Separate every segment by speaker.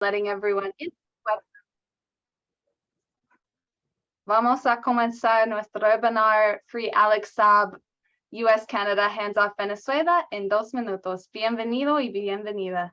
Speaker 1: letting everyone in. Vamos a comenzar nuestro webinar Free Alex Saab, US Canada Hands Off Venezuela en 2 minutos. Bienvenido y bienvenida.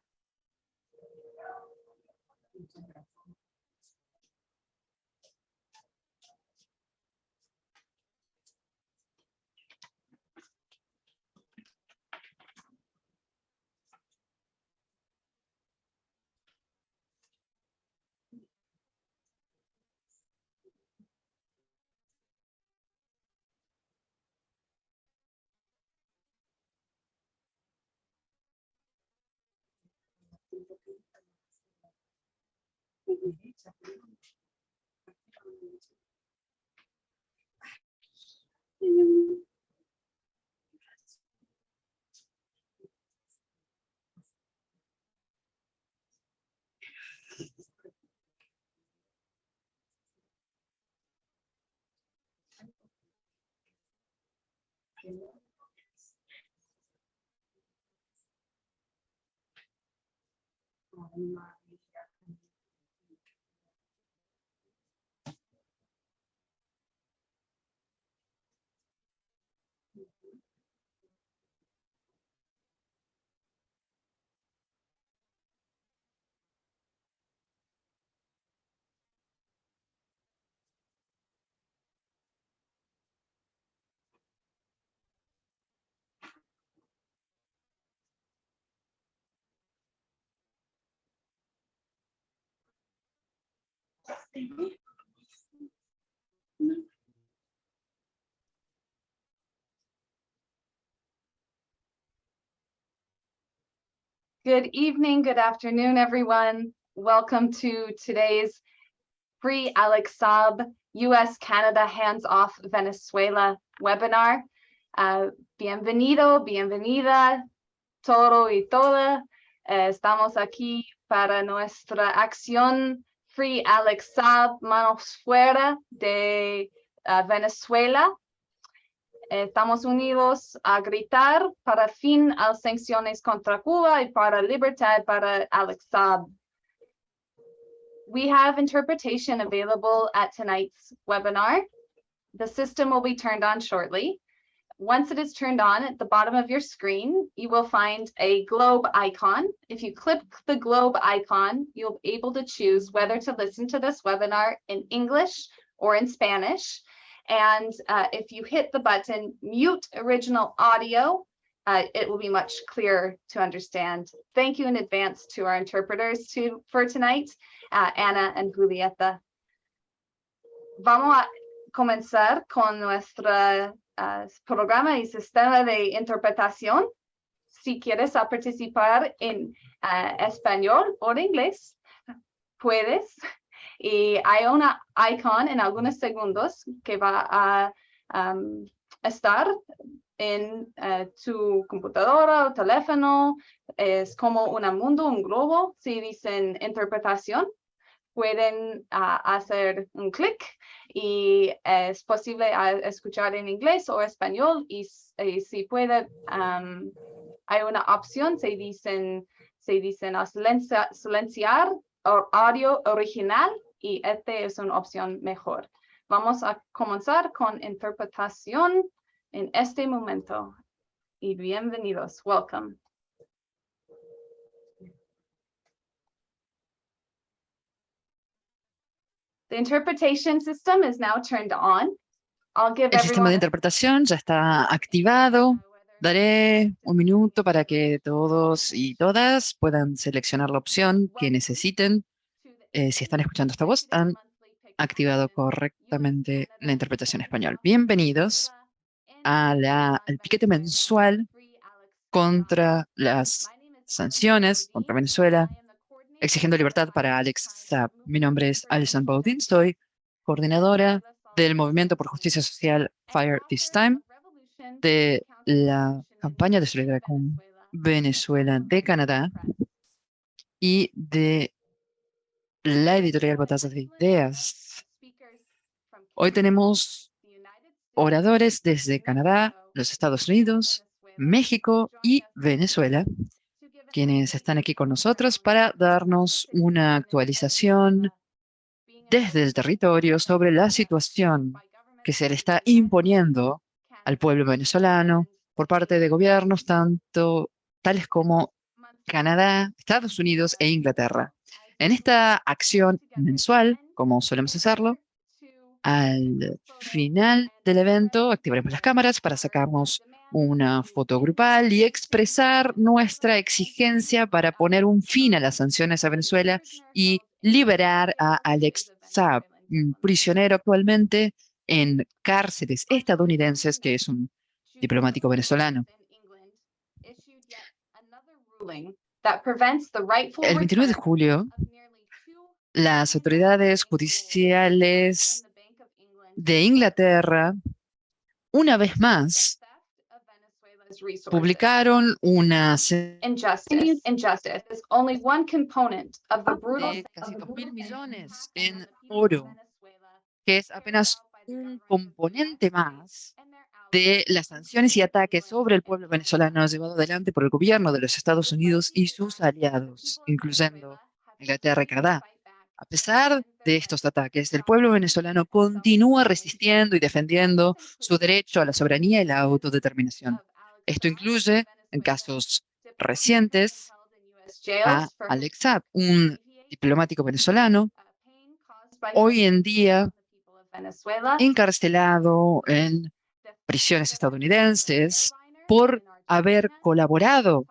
Speaker 1: Good evening, good afternoon, everyone. Welcome to today's Free Alex Saab, US Canada Hands Off Venezuela webinar. Bienvenido, bienvenida, todo y toda. Estamos aquí para nuestra acción Free Alex Saab, manos fuera de Venezuela. Estamos unidos a gritar para fin a las sanciones contra Cuba y para libertad para Alex Saab. We have interpretation available at tonight's webinar. The system will be turned on shortly. Once it is turned on, at the bottom of your screen, you will find a globe icon. If you click the globe icon, you'll be able to choose whether to listen to this webinar in English or in Spanish. And if you hit the button, mute original audio, it will be much clearer to understand. Thank you in advance to our interpreters for tonight, Ana and Julieta. Vamos a comenzar con nuestro programa y sistema de interpretación. Si quieres participar en español o inglés, puedes. Y hay una icon en algunos segundos que va a estar en tu computadora o teléfono. Es como un mundo, un globo. Si dicen interpretación, pueden hacer un clic y es posible escuchar en inglés o español. Y si puede, hay una opción, se dicen silenciar audio original, y esta es una opción mejor. Vamos a comenzar con interpretación en este momento. Y bienvenidos. Welcome. The interpretation system is now turned on. I'll give
Speaker 2: El sistema de
Speaker 1: everyone
Speaker 2: interpretación ya está activado. Daré un minuto para que todos y todas puedan seleccionar la opción que necesiten. Si están escuchando esta voz, han activado correctamente la interpretación español. Bienvenidos al piquete mensual contra las sanciones contra Venezuela, exigiendo libertad para Alex Saab. Mi nombre es Alison Baudin, soy coordinadora del Movimiento por Justicia Social Fire This Time, de la campaña de solidaridad con Venezuela de Canadá y de la editorial Batazas de Ideas. Hoy tenemos oradores desde Canadá, los Estados Unidos, México y Venezuela quienes están aquí con nosotros para darnos una actualización desde el territorio sobre la situación que se le está imponiendo al pueblo venezolano por parte de gobiernos tanto tales como Canadá, Estados Unidos e Inglaterra. En esta acción mensual, como solemos hacerlo, al final del evento activaremos las cámaras para sacarnos una foto grupal y expresar nuestra exigencia para poner un fin a las sanciones a Venezuela y liberar a Alex Saab, un prisionero actualmente en cárceles estadounidenses, que es un diplomático venezolano. El 29 de julio, las autoridades judiciales de Inglaterra, una vez más, publicaron una
Speaker 1: Injustice. Is only one component of the brutal
Speaker 2: de casi 2.000 millones en oro, que es apenas un componente más de las sanciones y ataques sobre el pueblo venezolano llevado adelante por el gobierno de los Estados Unidos y sus aliados, incluyendo Inglaterra y Canadá. A pesar de estos ataques, el pueblo venezolano continúa resistiendo y defendiendo su derecho a la soberanía y la autodeterminación. Esto incluye, en casos recientes, a Alex Saab, un diplomático venezolano, hoy en día encarcelado en prisiones estadounidenses por haber colaborado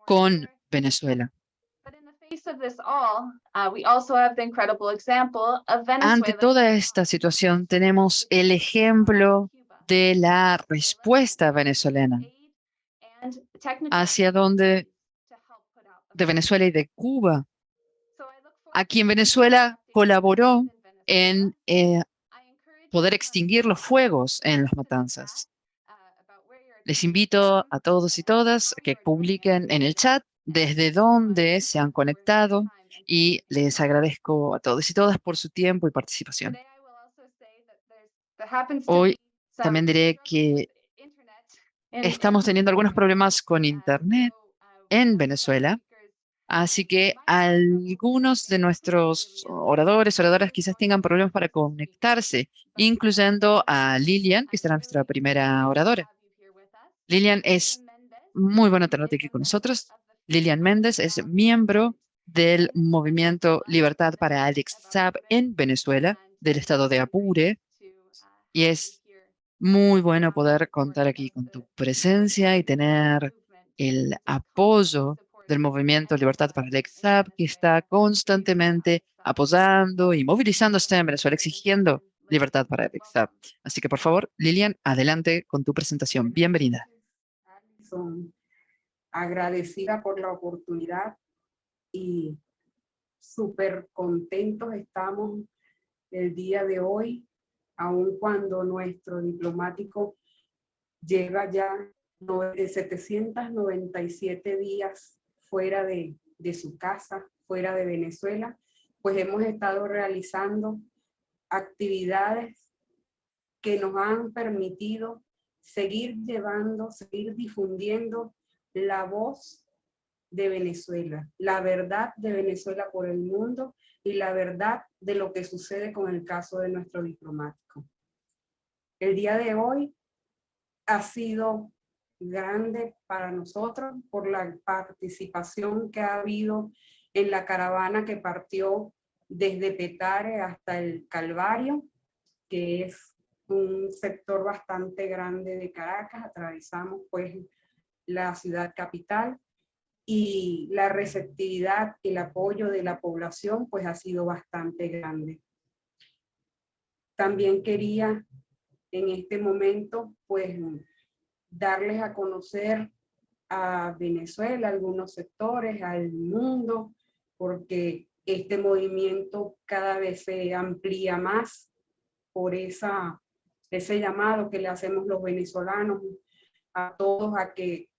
Speaker 2: con Venezuela. Ante toda esta situación, tenemos el ejemplo de la respuesta venezolana hacia donde de Venezuela y de Cuba, a quien Venezuela colaboró en poder extinguir los fuegos en las matanzas. Les invito a todos y todas a que publiquen en el chat desde dónde se han conectado y les agradezco a todos y todas por su tiempo y participación. Hoy también diré que estamos teniendo algunos problemas con Internet en Venezuela, así que algunos de nuestros oradores, oradoras quizás tengan problemas para conectarse, incluyendo a Lilian, que será nuestra primera oradora. Lilian, es muy bueno tenerte aquí con nosotros. Lilian Méndez es miembro del movimiento Libertad para Alex Saab en Venezuela, del estado de Apure, y es muy bueno poder contar aquí con tu presencia y tener el apoyo del movimiento Libertad para Alex Saab, que está constantemente apoyando y movilizándose en Venezuela, exigiendo libertad para Alex Saab. Así que, por favor, Lilian, adelante con tu presentación. Bienvenida.
Speaker 3: Alison, agradecida por la oportunidad y súper contentos estamos el día de hoy, aun cuando nuestro diplomático lleva ya 797 días fuera de su casa, fuera de Venezuela, pues hemos estado realizando actividades que nos han permitido seguir llevando, seguir difundiendo la voz de Venezuela, la verdad de Venezuela por el mundo y la verdad de lo que sucede con el caso de nuestro diplomático. El día de hoy ha sido grande para nosotros por la participación que ha habido en la caravana que partió desde Petare hasta el Calvario, que es un sector bastante grande de Caracas. Atravesamos pues la ciudad capital y la receptividad y el apoyo de la población pues ha sido bastante grande. También quería en este momento pues darles a conocer a Venezuela, algunos sectores, al mundo, porque este movimiento cada vez se amplía más por ese llamado que le hacemos los venezolanos a todos a que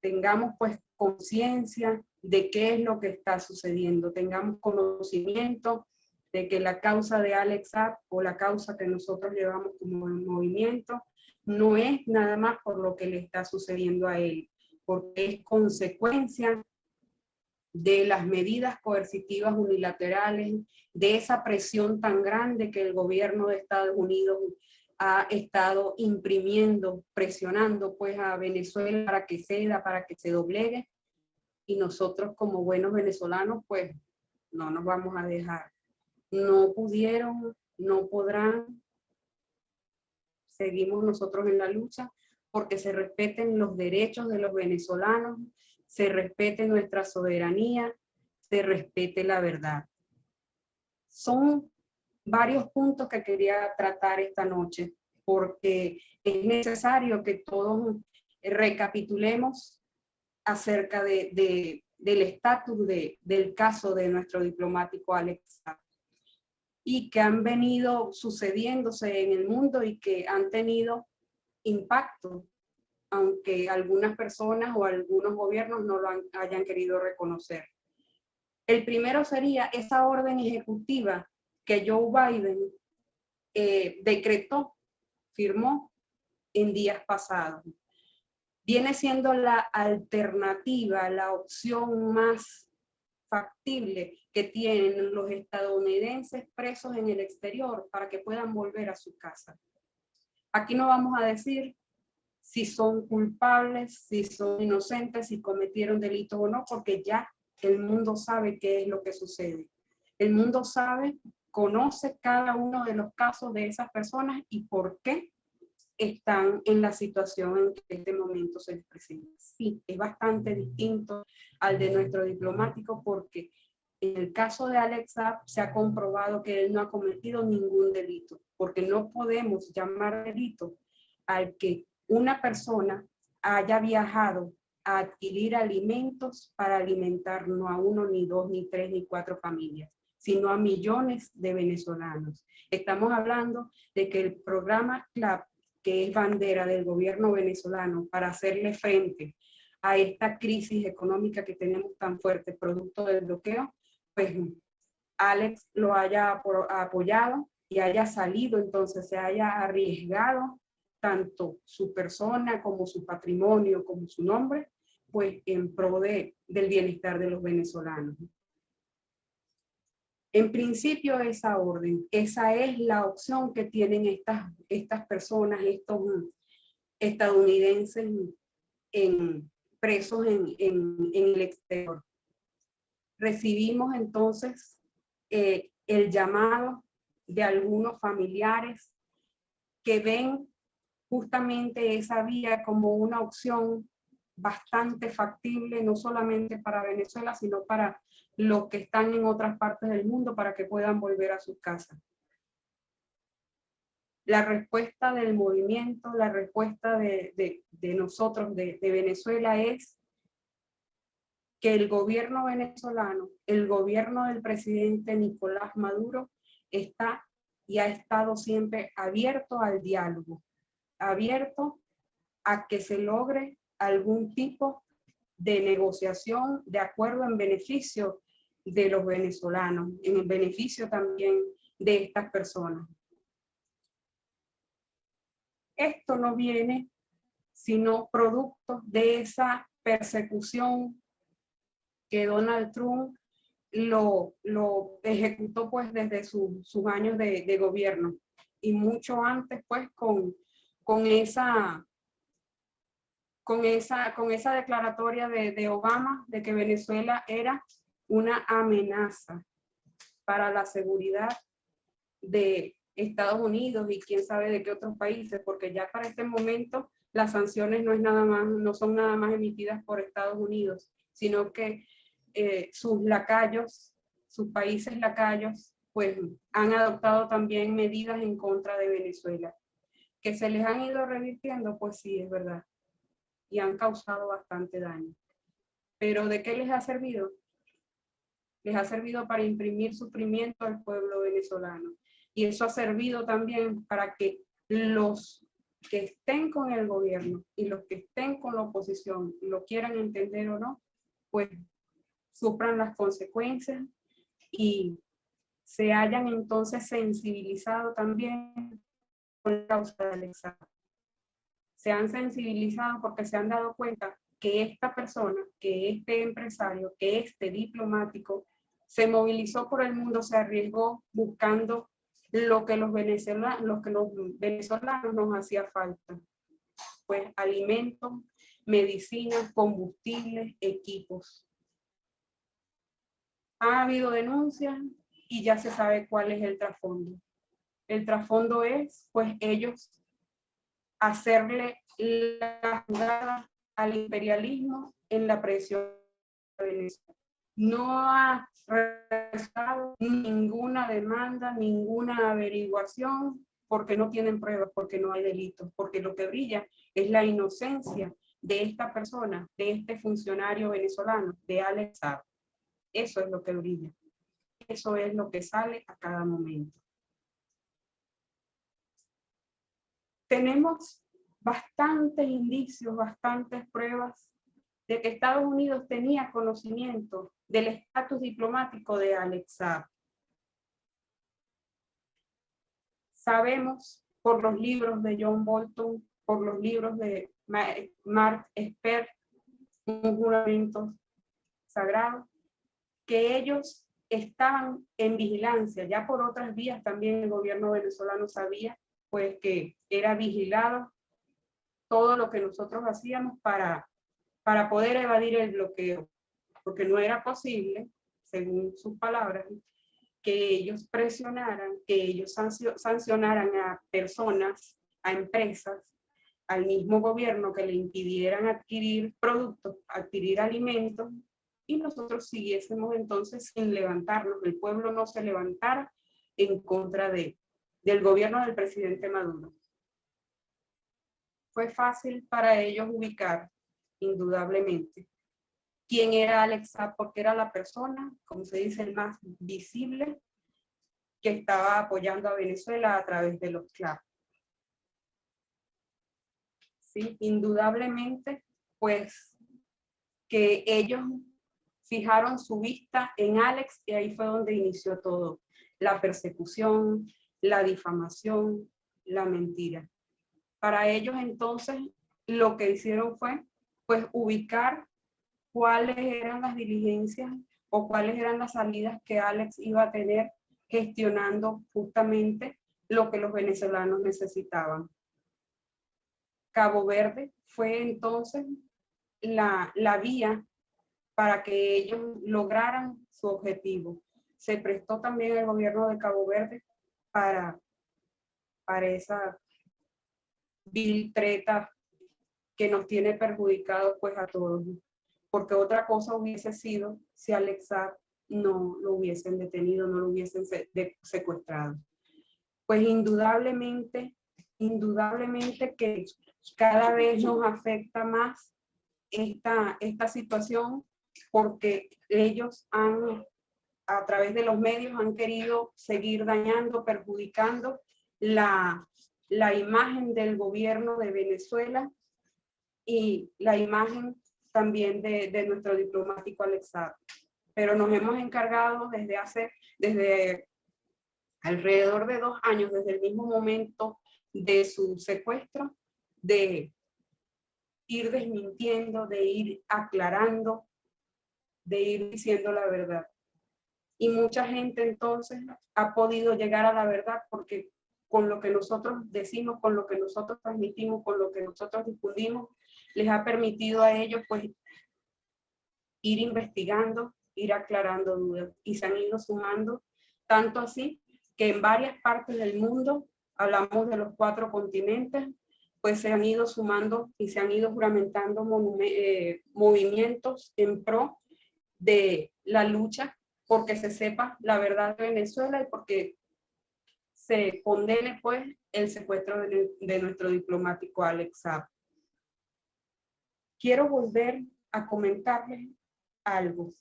Speaker 3: tengamos pues conciencia de qué es lo que está sucediendo, tengamos conocimiento de que la causa de Alex Saab o la causa que nosotros llevamos como movimiento no es nada más por lo que le está sucediendo a él, porque es consecuencia de las medidas coercitivas unilaterales, de esa presión tan grande que el gobierno de Estados Unidos ha estado imprimiendo, presionando pues a Venezuela para que ceda, para que se doblegue, y nosotros como buenos venezolanos pues no nos vamos a dejar. No pudieron, no podrán. Seguimos nosotros en la lucha porque se respeten los derechos de los venezolanos, se respete nuestra soberanía, se respete la verdad. Son varios puntos que quería tratar esta noche porque es necesario que todos recapitulemos acerca del estatus del caso de nuestro diplomático Alex Saab, y que han venido sucediéndose en el mundo y que han tenido impacto, aunque algunas personas o algunos gobiernos no lo hayan querido reconocer. El primero sería esa orden ejecutiva que Joe Biden decretó, firmó en días pasados. Viene siendo la alternativa, la opción más factible que tienen los estadounidenses presos en el exterior para que puedan volver a su casa. Aquí no vamos a decir si son culpables, si son inocentes, si cometieron delitos o no, porque ya el mundo sabe qué es lo que sucede. El mundo sabe, conoce cada uno de los casos de esas personas y por qué están en la situación en que en este momento se les presenta. Sí, es bastante distinto al de nuestro diplomático porque en el caso de Alex Saab se ha comprobado que él no ha cometido ningún delito, porque no podemos llamar delito al que una persona haya viajado a adquirir alimentos para alimentar no a uno, ni dos, ni tres, ni cuatro familias, sino a millones de venezolanos. Estamos hablando de que el programa CLAP, que es bandera del gobierno venezolano para hacerle frente a esta crisis económica que tenemos tan fuerte, producto del bloqueo, pues Alex lo haya apoyado y haya salido, entonces se haya arriesgado tanto su persona como su patrimonio, como su nombre, pues en pro del bienestar de los venezolanos. En principio esa orden, esa es la opción que tienen estas personas, estos estadounidenses presos en el exterior. Recibimos entonces el llamado de algunos familiares que ven justamente esa vía como una opción bastante factible, no solamente para Venezuela, sino para los que están en otras partes del mundo, para que puedan volver a sus casas. La respuesta del movimiento, la respuesta de nosotros, de Venezuela, es que el gobierno venezolano, el gobierno del presidente Nicolás Maduro, está y ha estado siempre abierto al diálogo, abierto a que se logre algún tipo de negociación, de acuerdo en beneficio de los venezolanos, en el beneficio también de estas personas. Esto no viene sino producto de esa persecución que Donald Trump lo ejecutó pues desde sus años de gobierno y mucho antes pues con esa declaratoria de Obama de que Venezuela era una amenaza para la seguridad de Estados Unidos y quién sabe de qué otros países, porque ya para este momento las sanciones no son nada más emitidas por Estados Unidos, sino que sus lacayos, sus países lacayos, pues han adoptado también medidas en contra de Venezuela. Que se les han ido revirtiendo, pues sí, es verdad. Y han causado bastante daño. Pero ¿de qué les ha servido? Les ha servido para imprimir sufrimiento al pueblo venezolano. Y eso ha servido también para que los que estén con el gobierno y los que estén con la oposición, lo quieran entender o no, pues sufran las consecuencias y se hayan entonces sensibilizado también con la causa de Alex Saab. Se han sensibilizado porque se han dado cuenta que esta persona, que este empresario, que este diplomático se movilizó por el mundo, se arriesgó buscando lo que los venezolanos nos hacía falta, pues alimentos, medicinas, combustibles, equipos. Ha habido denuncias y ya se sabe cuál es el trasfondo. El trasfondo es, pues, ellos hacerle la jugada al imperialismo en la presión de Venezuela. No ha realizado ninguna demanda, ninguna averiguación, porque no tienen pruebas, porque no hay delitos, porque lo que brilla es la inocencia de esta persona, de este funcionario venezolano, de Alex Saab. Eso es lo que brilla. Eso es lo que sale a cada momento. Tenemos bastantes indicios, bastantes pruebas de que Estados Unidos tenía conocimiento del estatus diplomático de Alex Saab. Sabemos por los libros de John Bolton, por los libros de Mark Esper, un juramento sagrado, que ellos estaban en vigilancia. Ya por otras vías también el gobierno venezolano sabía pues que era vigilado todo lo que nosotros hacíamos para poder evadir el bloqueo, porque no era posible, según sus palabras, que ellos presionaran, que ellos sancionaran a personas, a empresas, al mismo gobierno, que le impidieran adquirir productos, adquirir alimentos, y nosotros siguiésemos entonces sin levantarnos, el pueblo no se levantara en contra del gobierno del presidente Maduro. Fue fácil para ellos ubicar, indudablemente, quién era Alex Saab, porque era la persona, como se dice, el más visible, que estaba apoyando a Venezuela a través de los CLAP. Sí, indudablemente, pues, que ellos fijaron su vista en Alex y ahí fue donde inició todo. La persecución, la difamación, la mentira. Para ellos entonces lo que hicieron fue pues ubicar cuáles eran las diligencias o cuáles eran las salidas que Alex iba a tener gestionando justamente lo que los venezolanos necesitaban. Cabo Verde fue entonces la vía para que ellos lograran su objetivo. Se prestó también el gobierno de Cabo Verde para esa vil treta que nos tiene perjudicados pues a todos, porque otra cosa hubiese sido si Alex Saab no lo hubiesen detenido, no lo hubiesen secuestrado. Pues indudablemente que cada vez nos afecta más esta situación, porque ellos a través de los medios han querido seguir dañando, perjudicando la imagen del gobierno de Venezuela y la imagen también de nuestro diplomático Alex Saab. Pero nos hemos encargado desde alrededor de 2 años, desde el mismo momento de su secuestro, de ir desmintiendo, de ir aclarando, de ir diciendo la verdad. Y mucha gente entonces ha podido llegar a la verdad porque con lo que nosotros decimos, con lo que nosotros transmitimos, con lo que nosotros difundimos, les ha permitido a ellos pues ir investigando, ir aclarando dudas y se han ido sumando, tanto así que en varias partes del mundo, hablamos de los 4 continentes, pues se han ido sumando y se han ido juramentando movimientos en pro de la lucha porque se sepa la verdad de Venezuela y porque se condene pues el secuestro de nuestro diplomático Alex Saab. Quiero volver a comentarles algo.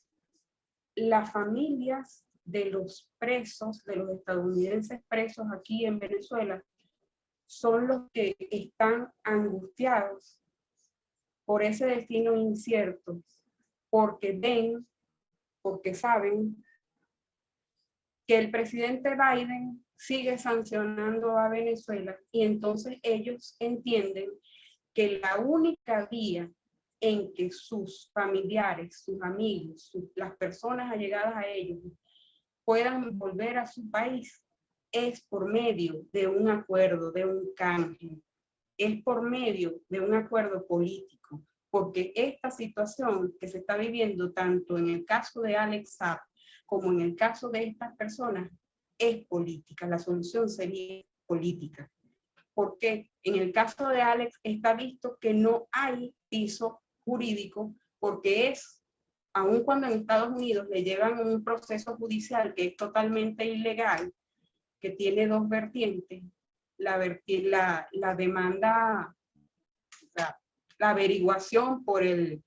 Speaker 3: Las familias de los presos, de los estadounidenses presos aquí en Venezuela, son los que están angustiados por ese destino incierto, porque ven, porque saben que el presidente Biden sigue sancionando a Venezuela y entonces ellos entienden que la única vía en que sus familiares, sus amigos, las personas allegadas a ellos puedan volver a su país es por medio de un acuerdo, de un canje, es por medio de un acuerdo político, porque esta situación que se está viviendo tanto en el caso de Alex Saab como en el caso de estas personas es política, la solución sería política. Porque en el caso de Alex está visto que no hay piso jurídico porque es, aun cuando en Estados Unidos le llevan un proceso judicial que es totalmente ilegal, que tiene dos vertientes, la demanda, la averiguación por el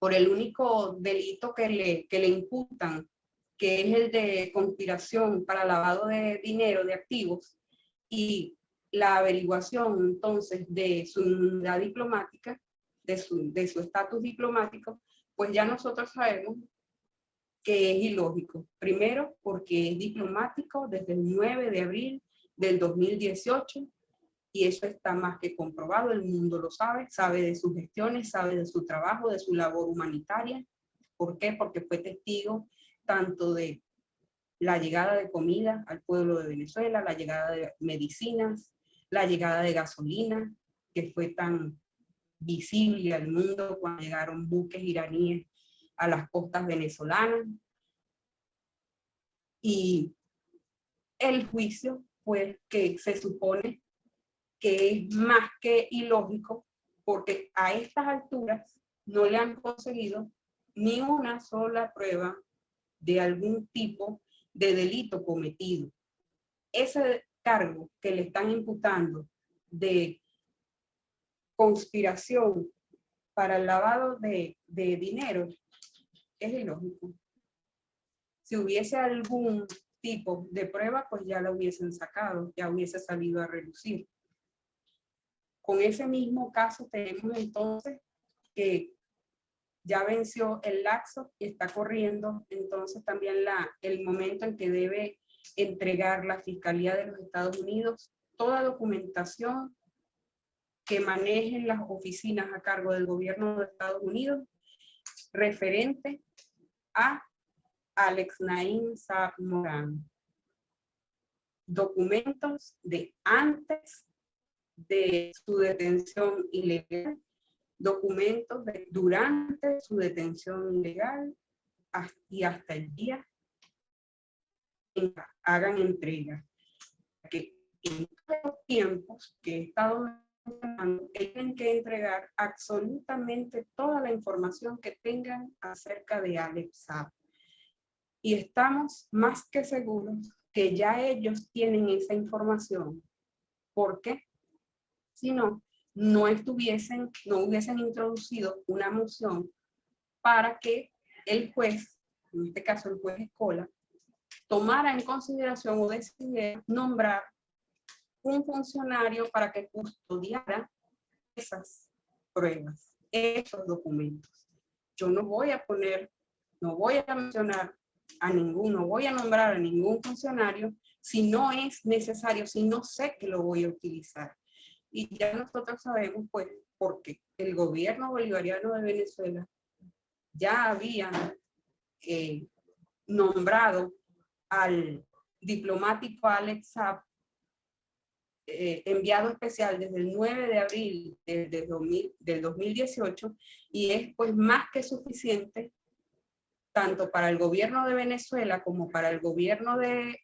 Speaker 3: único delito que le imputan, que es el de conspiración para lavado de dinero, de activos, y la averiguación entonces de su inmunidad diplomática, de su estatus diplomático, pues ya nosotros sabemos que es ilógico. Primero, porque es diplomático desde el 9 de abril del 2018, y eso está más que comprobado, el mundo lo sabe, sabe de sus gestiones, sabe de su trabajo, de su labor humanitaria. ¿Por qué? Porque fue testigo tanto de la llegada de comida al pueblo de Venezuela, la llegada de medicinas, la llegada de gasolina, que fue tan visible al mundo cuando llegaron buques iraníes a las costas venezolanas. Y el juicio, pues, que se supone que es más que ilógico, porque a estas alturas no le han conseguido ni una sola prueba de algún tipo de delito cometido. Ese cargo que le están imputando de conspiración para el lavado de dinero es ilógico. Si hubiese algún tipo de prueba, pues ya la hubiesen sacado, ya hubiese salido a relucir. Con ese mismo caso tenemos entonces que ya venció el laxo y está corriendo entonces también el momento en que debe entregar la Fiscalía de los Estados Unidos toda documentación que manejen las oficinas a cargo del gobierno de Estados Unidos referente a Alex Naim Saab Morán. Documentos de antes de su detención ilegal, documentos de durante su detención ilegal y hasta el día en que hagan entrega. Que en todos los tiempos que he estado mencionando, tienen que entregar absolutamente toda la información que tengan acerca de Alex Saab. Y estamos más que seguros que ya ellos tienen esa información. ¿Por qué? Si no, no hubiesen introducido una moción para que el juez, en este caso el juez Escola, tomara en consideración o decidiera nombrar un funcionario para que custodiara esas pruebas, esos documentos. Yo no voy a mencionar no voy a nombrar a ningún funcionario si no es necesario, si no sé que lo voy a utilizar. Y ya nosotros sabemos, pues, porque el gobierno bolivariano de Venezuela ya había nombrado al diplomático Alex Saab enviado especial desde el 9 de abril del 2018, y es pues más que suficiente tanto para el gobierno de Venezuela como para el gobierno de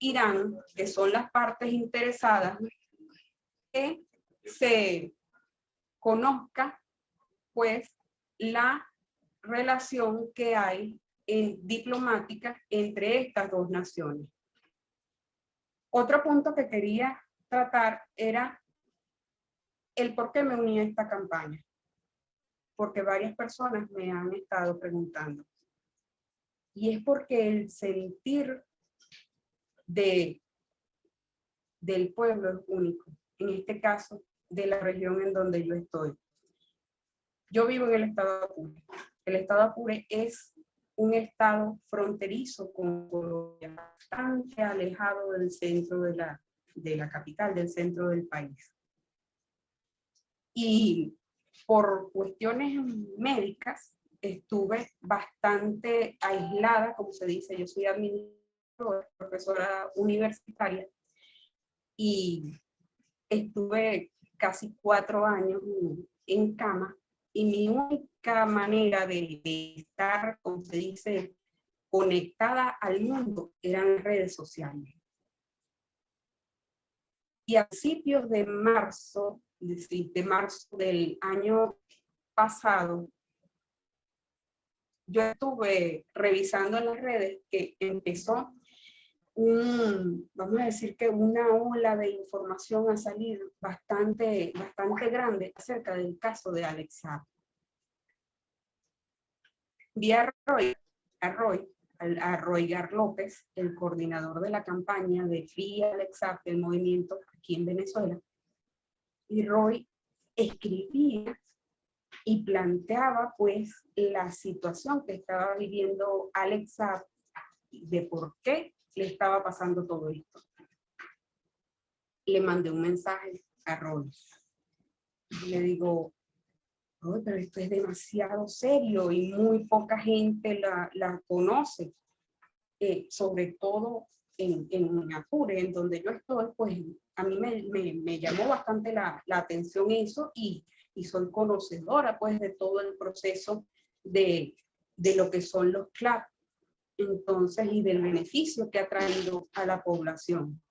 Speaker 3: Irán, que son las partes interesadas, que se conozca pues la relación que hay diplomática entre estas dos naciones. Otro punto que quería tratar era el por qué me uní a esta campaña, porque varias personas me han estado preguntando. Y es porque el sentir del pueblo es único, en este caso de la región en donde yo estoy. Yo vivo en el estado de Apure. El estado de Apure es un estado fronterizo con Colombia, bastante alejado del centro de la capital, del centro del país. Y por cuestiones médicas estuve bastante aislada, como se dice. Yo soy administradora, profesora universitaria, y estuve casi 4 años en cama, y mi única manera de estar, como se dice, conectada al mundo eran las redes sociales. Y a principios de marzo del año pasado, yo estuve revisando en las redes que empezó vamos a decir que una ola de información a salir bastante grande acerca del caso de Alex Saab. Vi a Roygar López, el coordinador de la campaña de Free Alex Saab del movimiento aquí en Venezuela, y Roy escribía y planteaba pues la situación que estaba viviendo Alex Saab, de por qué le estaba pasando todo esto. Le mandé un mensaje a Roy. Le digo, Roy, pero esto es demasiado serio y muy poca gente la conoce, sobre todo en Apure, en donde yo estoy, pues a mí me llamó bastante la atención eso, y soy conocedora pues de todo el proceso de lo que son los CLAP, entonces, y del beneficio que ha traído a la población.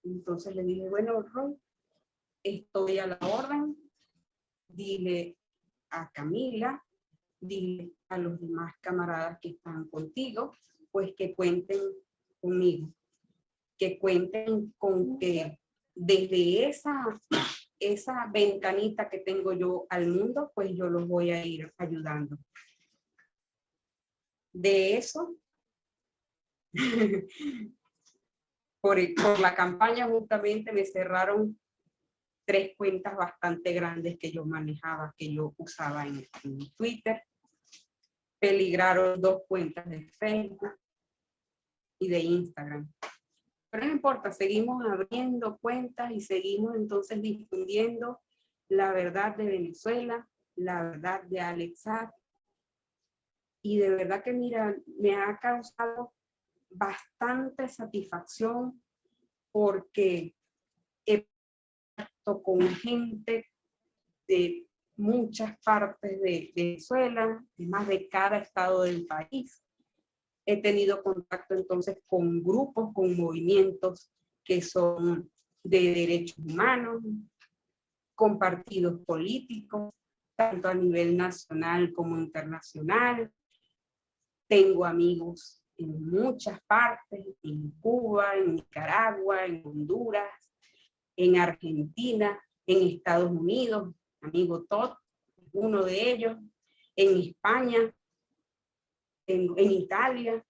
Speaker 3: Entonces le dije, bueno, Roy, estoy a la orden, dile a Camila, dile a los demás camaradas que están contigo, pues que cuenten conmigo, que cuenten con que desde esa ventanita que tengo yo al mundo, pues yo los voy a ir ayudando. De eso, por la campaña justamente me cerraron 3 cuentas bastante grandes que yo manejaba, que yo usaba en Twitter. Peligraron 2 cuentas de Facebook y de Instagram. Pero no importa, seguimos abriendo cuentas y seguimos entonces difundiendo la verdad de Venezuela, la verdad de Alex Saab. Y de verdad que, mira, me ha causado bastante satisfacción porque he estado con gente de muchas partes de Venezuela, de más de cada estado del país. He tenido contacto entonces con grupos, con movimientos que son de derechos humanos, con partidos políticos, tanto a nivel nacional como internacional. Tengo amigos en muchas partes, en Cuba, en Nicaragua, en Honduras, en Argentina, en Estados Unidos, amigo Todd, uno de ellos, en España, en Italia,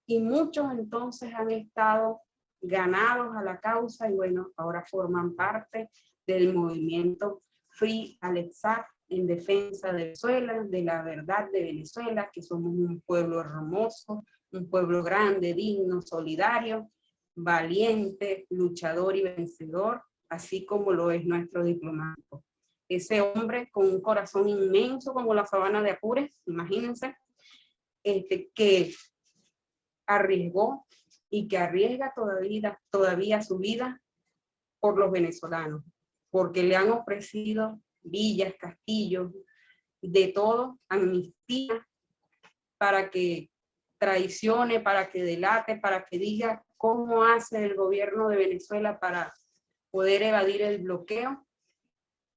Speaker 3: y muchos entonces han estado ganados a la causa y bueno, ahora forman parte del movimiento Free Alex Saab en defensa de Venezuela, de la verdad de Venezuela, que somos un pueblo hermoso, un pueblo grande, digno, solidario, valiente, luchador y vencedor, así como lo es nuestro diplomático. Ese hombre con un corazón inmenso como la sabana de Apure, imagínense, que arriesgó y que arriesga todavía su vida por los venezolanos, porque le han ofrecido villas, castillos, de todo, amnistía, para que traicione, para que delate, para que diga cómo hace el gobierno de Venezuela para poder evadir el bloqueo,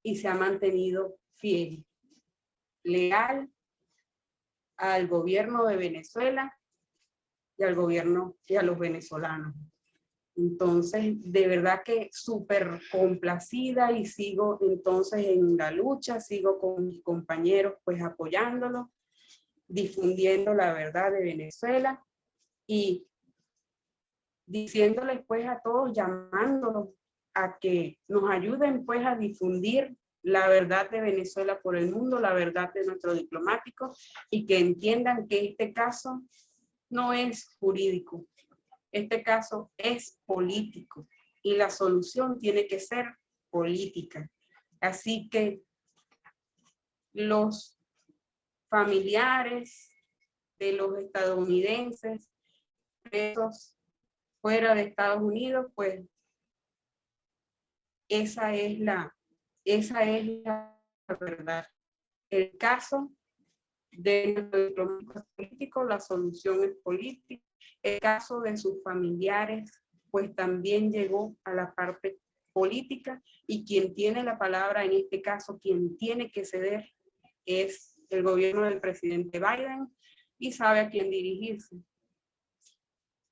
Speaker 3: y se ha mantenido fiel, leal al gobierno de Venezuela y al gobierno y a los venezolanos. Entonces, de verdad que súper complacida, y sigo entonces en la lucha, sigo con mis compañeros pues apoyándolos, difundiendo la verdad de Venezuela y diciéndoles pues a todos, llamándolos a que nos ayuden pues a difundir la verdad de Venezuela por el mundo, la verdad de nuestro diplomático, y que entiendan que este caso no es jurídico, este caso es político y la solución tiene que ser política. Así que los familiares de los estadounidenses presos fuera de Estados Unidos, pues esa es la verdad. El caso de nuestro diplomático político, la solución es política. El caso de sus familiares, pues también llegó a la parte política, y quien tiene la palabra en este caso, quien tiene que ceder, es el gobierno del presidente Biden, y sabe a quién dirigirse,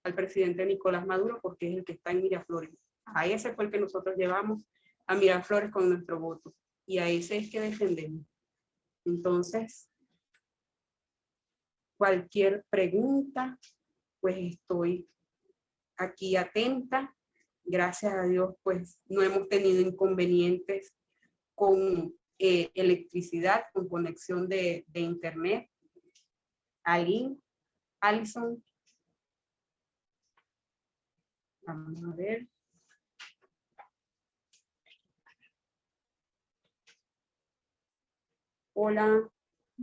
Speaker 3: al presidente Nicolás Maduro, porque es el que está en Miraflores. A ese fue el que nosotros llevamos a Miraflores con nuestro voto, y a ese es que defendemos. Entonces, cualquier pregunta, pues estoy aquí atenta. Gracias a Dios, pues no hemos tenido inconvenientes con electricidad, con conexión de internet. Alison. Vamos a ver. Hola.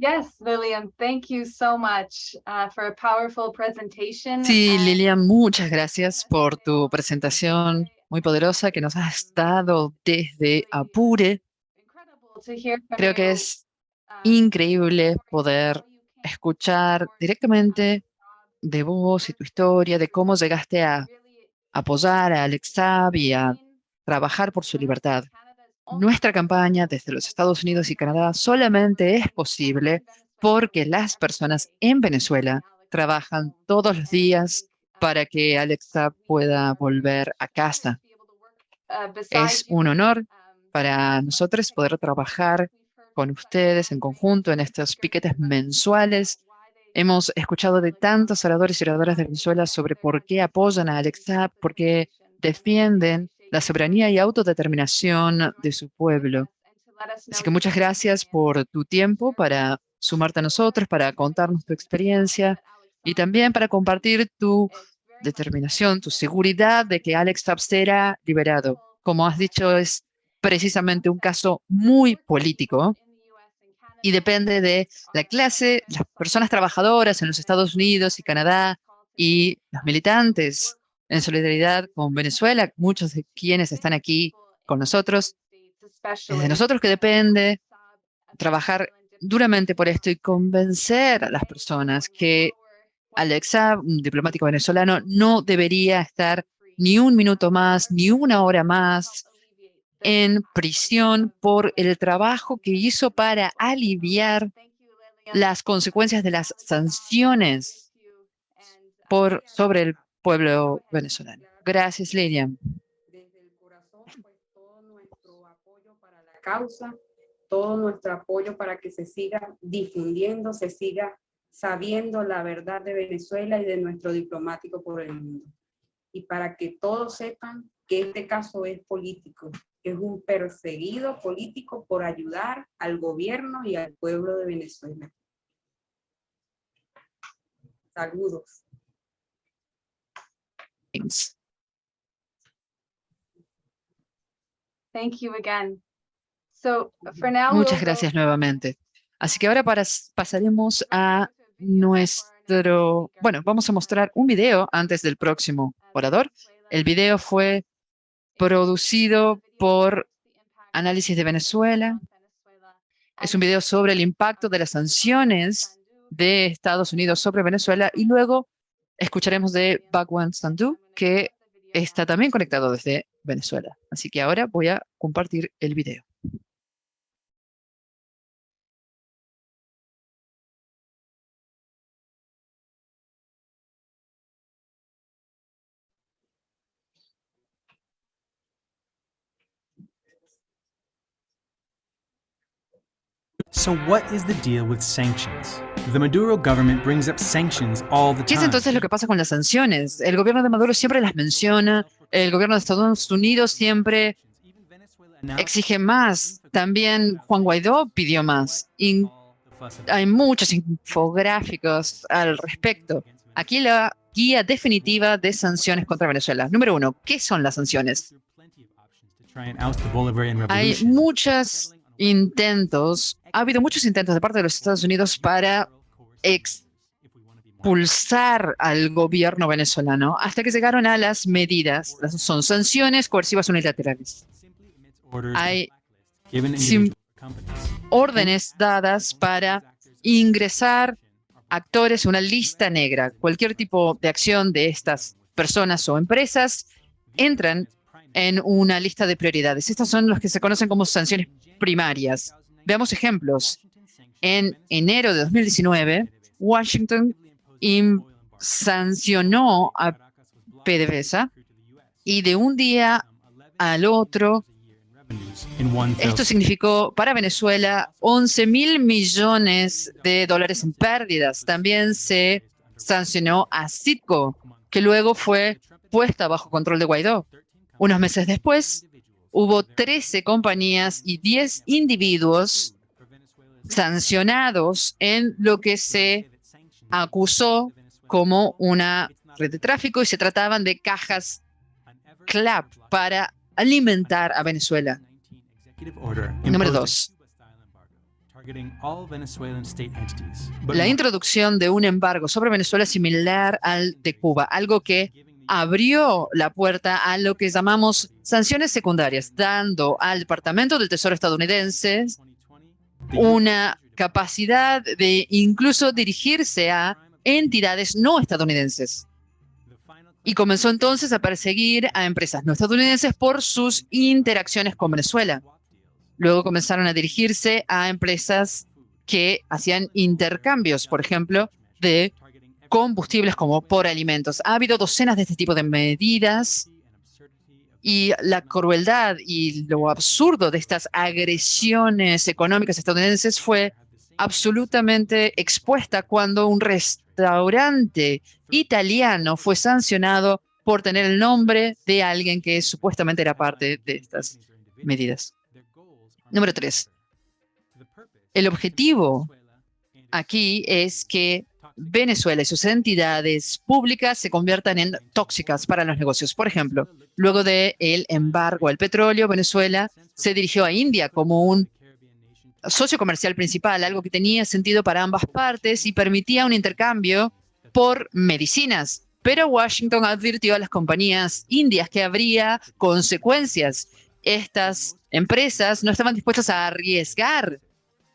Speaker 1: Yes, Lillian, thank you so much for a powerful presentation.
Speaker 2: Sí, Lilian, muchas gracias por tu presentación muy poderosa que nos has dado desde Apure. Creo que es increíble poder escuchar directamente de vos y tu historia, de cómo llegaste a apoyar a Alex Saab y a trabajar por su libertad. Nuestra campaña desde los Estados Unidos y Canadá solamente es posible porque las personas en Venezuela trabajan todos los días para que Alex Saab pueda volver a casa. Es un honor para nosotros poder trabajar con ustedes en conjunto en estos piquetes mensuales. Hemos escuchado de tantos oradores y oradoras de Venezuela sobre por qué apoyan a Alex Saab, por qué defienden la soberanía y autodeterminación de su pueblo. Así que muchas gracias por tu tiempo para sumarte a nosotros, para contarnos tu experiencia y también para compartir tu determinación, tu seguridad de que Alex Saab será liberado. Como has dicho, es precisamente un caso muy político y depende de la clase, las personas trabajadoras en los Estados Unidos y Canadá y los militantes en solidaridad con Venezuela, muchos de quienes están aquí con nosotros. Es de nosotros que depende trabajar duramente por esto y convencer a las personas que Alex Saab, un diplomático venezolano, no debería estar ni un minuto más, ni una hora más en prisión por el trabajo que hizo para aliviar las consecuencias de las sanciones sobre el pueblo venezolano. Gracias, Lilian.
Speaker 3: Desde el corazón, pues todo nuestro apoyo para la causa, todo nuestro apoyo para que se siga difundiendo, se siga sabiendo la verdad de Venezuela y de nuestro diplomático por el mundo. Y para que todos sepan que este caso es político, es un perseguido político por ayudar al gobierno y al pueblo de Venezuela. Saludos.
Speaker 2: Thanks.
Speaker 1: Thank you again. So for now,
Speaker 2: Muchas gracias nuevamente. Así que ahora pasaremos a nuestro... Bueno, vamos a mostrar un video antes del próximo orador. El video fue producido por Análisis de Venezuela. Es un video sobre el impacto de las sanciones de Estados Unidos sobre Venezuela y luego escucharemos de Bhagwan Sandhu, que está también conectado desde Venezuela. Así que ahora voy a compartir el video.
Speaker 4: So what is the deal with sanctions? The Maduro government brings up sanctions all the
Speaker 2: ¿Qué es
Speaker 4: time.
Speaker 2: entonces lo que pasa con las sanciones? El gobierno de Maduro siempre las menciona, el gobierno de Estados Unidos siempre exige más. También Juan Guaidó pidió más. Y hay muchos infográficos al respecto. Aquí la guía definitiva de sanciones contra Venezuela. Número 1, ¿qué son las sanciones? Hay ha habido muchos intentos de parte de los Estados Unidos para expulsar al gobierno venezolano hasta que llegaron a las medidas, son sanciones coercivas unilaterales. Hay órdenes dadas para ingresar actores en una lista negra. Cualquier tipo de acción de estas personas o empresas entran en una lista de prioridades. Estos son los que se conocen como sanciones primarias. Veamos ejemplos. En enero de 2019, Washington sancionó a PDVSA y de un día al otro, esto significó para Venezuela 11.000 millones de dólares en pérdidas. También se sancionó a Citgo, que luego fue puesta bajo control de Guaidó. Unos meses después, hubo 13 compañías y 10 individuos sancionados en lo que se acusó como una red de tráfico y se trataban de cajas CLAP para alimentar a Venezuela. Número 2. La introducción de un embargo sobre Venezuela similar al de Cuba, algo que abrió la puerta a lo que llamamos sanciones secundarias, dando al Departamento del Tesoro estadounidense una capacidad de incluso dirigirse a entidades no estadounidenses. Y comenzó entonces a perseguir a empresas no estadounidenses por sus interacciones con Venezuela. Luego comenzaron a dirigirse a empresas que hacían intercambios, por ejemplo, de combustibles como por alimentos. Ha habido docenas de este tipo de medidas y la crueldad y lo absurdo de estas agresiones económicas estadounidenses fue absolutamente expuesta cuando un restaurante italiano fue sancionado por tener el nombre de alguien que supuestamente era parte de estas medidas. Número 3. El objetivo aquí es que Venezuela y sus entidades públicas se conviertan en tóxicas para los negocios. Por ejemplo, luego del embargo al petróleo, Venezuela se dirigió a India como un socio comercial principal, algo que tenía sentido para ambas partes y permitía un intercambio por medicinas. Pero Washington advirtió a las compañías indias que habría consecuencias. Estas empresas no estaban dispuestas a arriesgar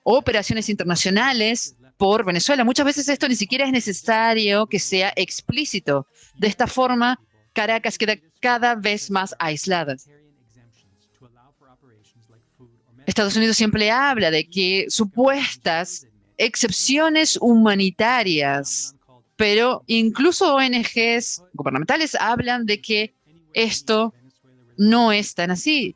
Speaker 2: operaciones internacionales por Venezuela. Muchas veces esto ni siquiera es necesario que sea explícito. De esta forma, Caracas queda cada vez más aislada. Estados Unidos siempre habla de que supuestas excepciones humanitarias, pero incluso ONGs gubernamentales hablan de que esto no es tan así,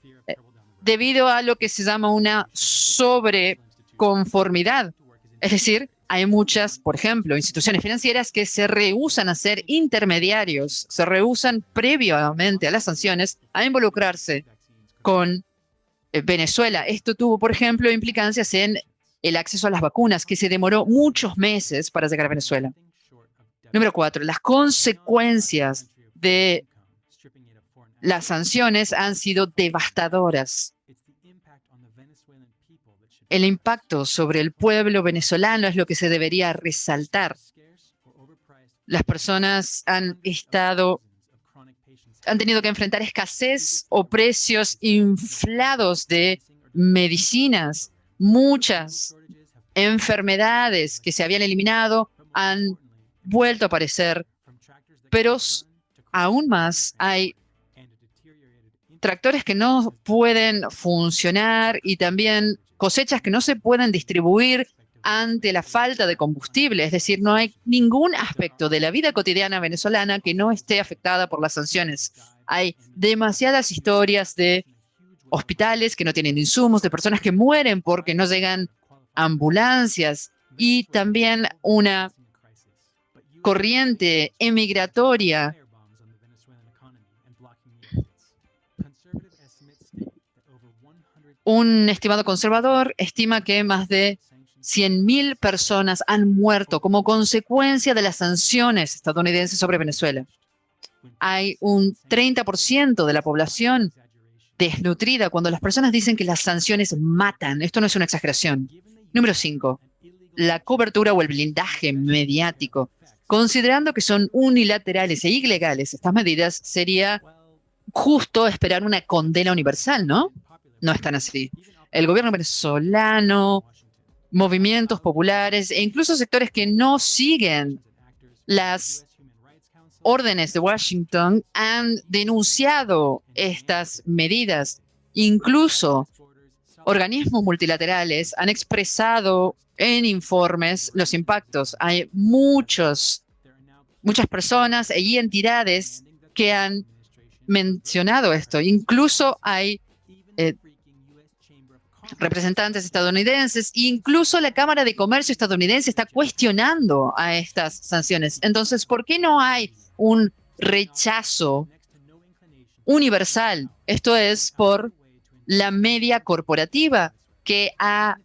Speaker 2: debido a lo que se llama una sobreconformidad. Es decir, hay muchas, por ejemplo, instituciones financieras que se rehúsan a ser intermediarios, se rehúsan previamente a las sanciones a involucrarse con Venezuela. Esto tuvo, por ejemplo, implicancias en el acceso a las vacunas, que se demoró muchos meses para llegar a Venezuela. Número 4. Las consecuencias de las sanciones han sido devastadoras. El impacto sobre el pueblo venezolano es lo que se debería resaltar. Las personas han tenido que enfrentar escasez o precios inflados de medicinas. Muchas enfermedades que se habían eliminado han vuelto a aparecer, pero aún más hay tractores que no pueden funcionar y también cosechas que no se pueden distribuir ante la falta de combustible. Es decir, no hay ningún aspecto de la vida cotidiana venezolana que no esté afectada por las sanciones. Hay demasiadas historias de hospitales que no tienen insumos, de personas que mueren porque no llegan ambulancias y también una corriente emigratoria. Un estimado conservador estima que más de 100.000 personas han muerto como consecuencia de las sanciones estadounidenses sobre Venezuela. Hay un 30% de la población desnutrida cuando las personas dicen que las sanciones matan. Esto no es una exageración. Número 5. La cobertura o el blindaje mediático. Considerando que son unilaterales e ilegales estas medidas, sería justo esperar una condena universal, ¿no? No es tan así. El gobierno venezolano, movimientos populares e incluso sectores que no siguen las órdenes de Washington han denunciado estas medidas. Incluso organismos multilaterales han expresado en informes los impactos. Hay muchas personas y entidades que han mencionado esto. Incluso hay representantes estadounidenses, incluso la Cámara de Comercio estadounidense está cuestionando a estas sanciones. Entonces, ¿por qué no hay un rechazo universal? Esto es por la media corporativa que ha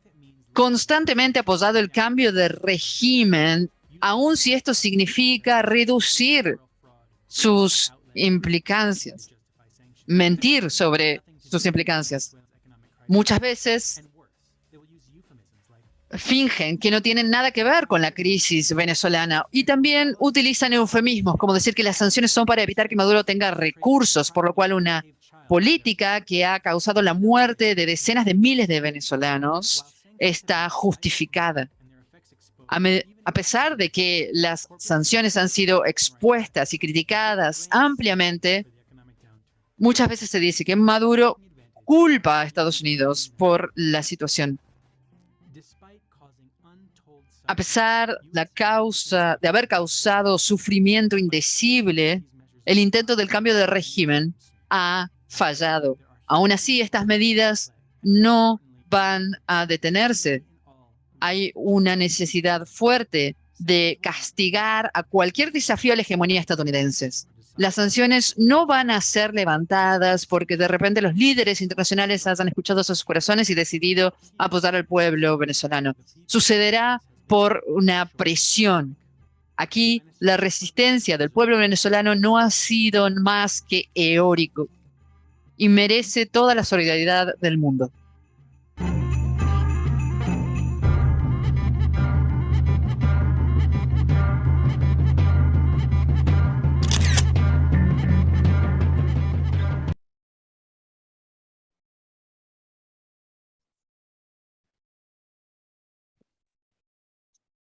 Speaker 2: constantemente apoyado el cambio de régimen, aun si esto significa reducir sus implicancias, mentir sobre sus implicancias. Muchas veces fingen que no tienen nada que ver con la crisis venezolana y también utilizan eufemismos, como decir que las sanciones son para evitar que Maduro tenga recursos, por lo cual una política que ha causado la muerte de decenas de miles de venezolanos está justificada. A pesar de que las sanciones han sido expuestas y criticadas ampliamente, muchas veces se dice que Maduro culpa a Estados Unidos por la situación. A pesar de haber causado sufrimiento indecible, el intento del cambio de régimen ha fallado. Aún así, estas medidas no van a detenerse. Hay una necesidad fuerte de castigar a cualquier desafío a la hegemonía estadounidense. Las sanciones no van a ser levantadas porque de repente los líderes internacionales hayan escuchado sus corazones y decidido apoyar al pueblo venezolano. Sucederá por una presión. Aquí la resistencia del pueblo venezolano no ha sido más que heroico y merece toda la solidaridad del mundo.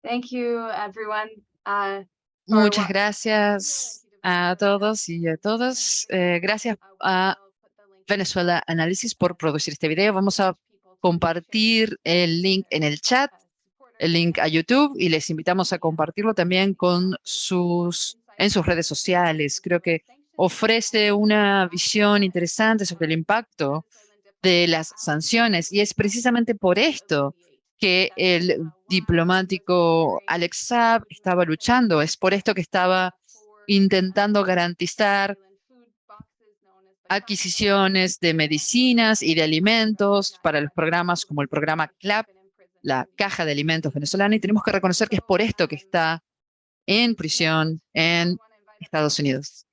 Speaker 1: Thank you, everyone.
Speaker 2: Muchas gracias a todos y a todas. Gracias a Venezuela Análisis por producir este video. Vamos a compartir el link en el chat, el link a YouTube, y les invitamos a compartirlo también en sus redes sociales. Creo que ofrece una visión interesante sobre el impacto de las sanciones y es precisamente por esto que el diplomático Alex Saab estaba luchando. Es por esto que estaba intentando garantizar adquisiciones de medicinas y de alimentos para los programas como el programa CLAP, la Caja de Alimentos Venezolana, y tenemos que reconocer que es por esto que está en prisión en Estados Unidos.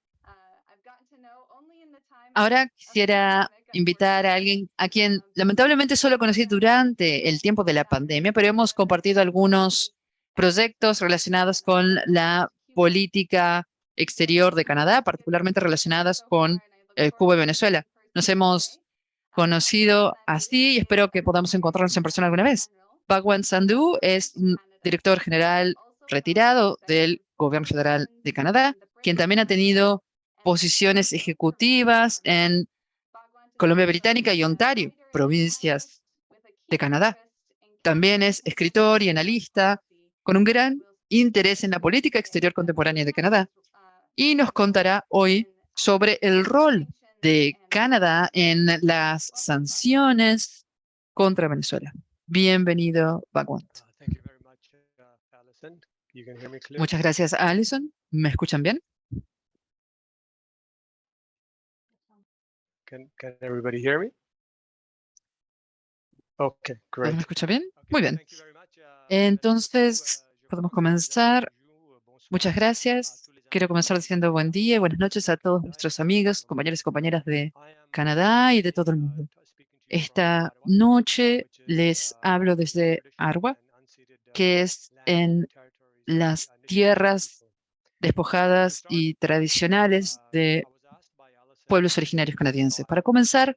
Speaker 2: Ahora quisiera invitar a alguien a quien lamentablemente solo conocí durante el tiempo de la pandemia, pero hemos compartido algunos proyectos relacionados con la política exterior de Canadá, particularmente relacionadas con Cuba y Venezuela. Nos hemos conocido así y espero que podamos encontrarnos en persona alguna vez. Bhagwan Sandhu es un director general retirado del Gobierno Federal de Canadá, quien también ha tenido posiciones ejecutivas en Columbia Británica y Ontario, provincias de Canadá. También es escritor y analista con un gran interés en la política exterior contemporánea de Canadá y nos contará hoy sobre el rol de Canadá en las sanciones contra Venezuela. Bienvenido, Bhagwan. Muchas gracias, Alison. ¿Me escuchan bien?
Speaker 5: Can everybody hear me? Okay,
Speaker 2: ¿Me
Speaker 5: great.
Speaker 2: escucha bien? Muy bien. Entonces, podemos comenzar. Muchas gracias. Quiero comenzar diciendo buen día y buenas noches a todos nuestros amigos, compañeros y compañeras de Canadá y de todo el mundo. Esta noche les hablo desde Arwa, que es en las tierras despojadas y tradicionales de pueblos originarios canadienses. Para comenzar,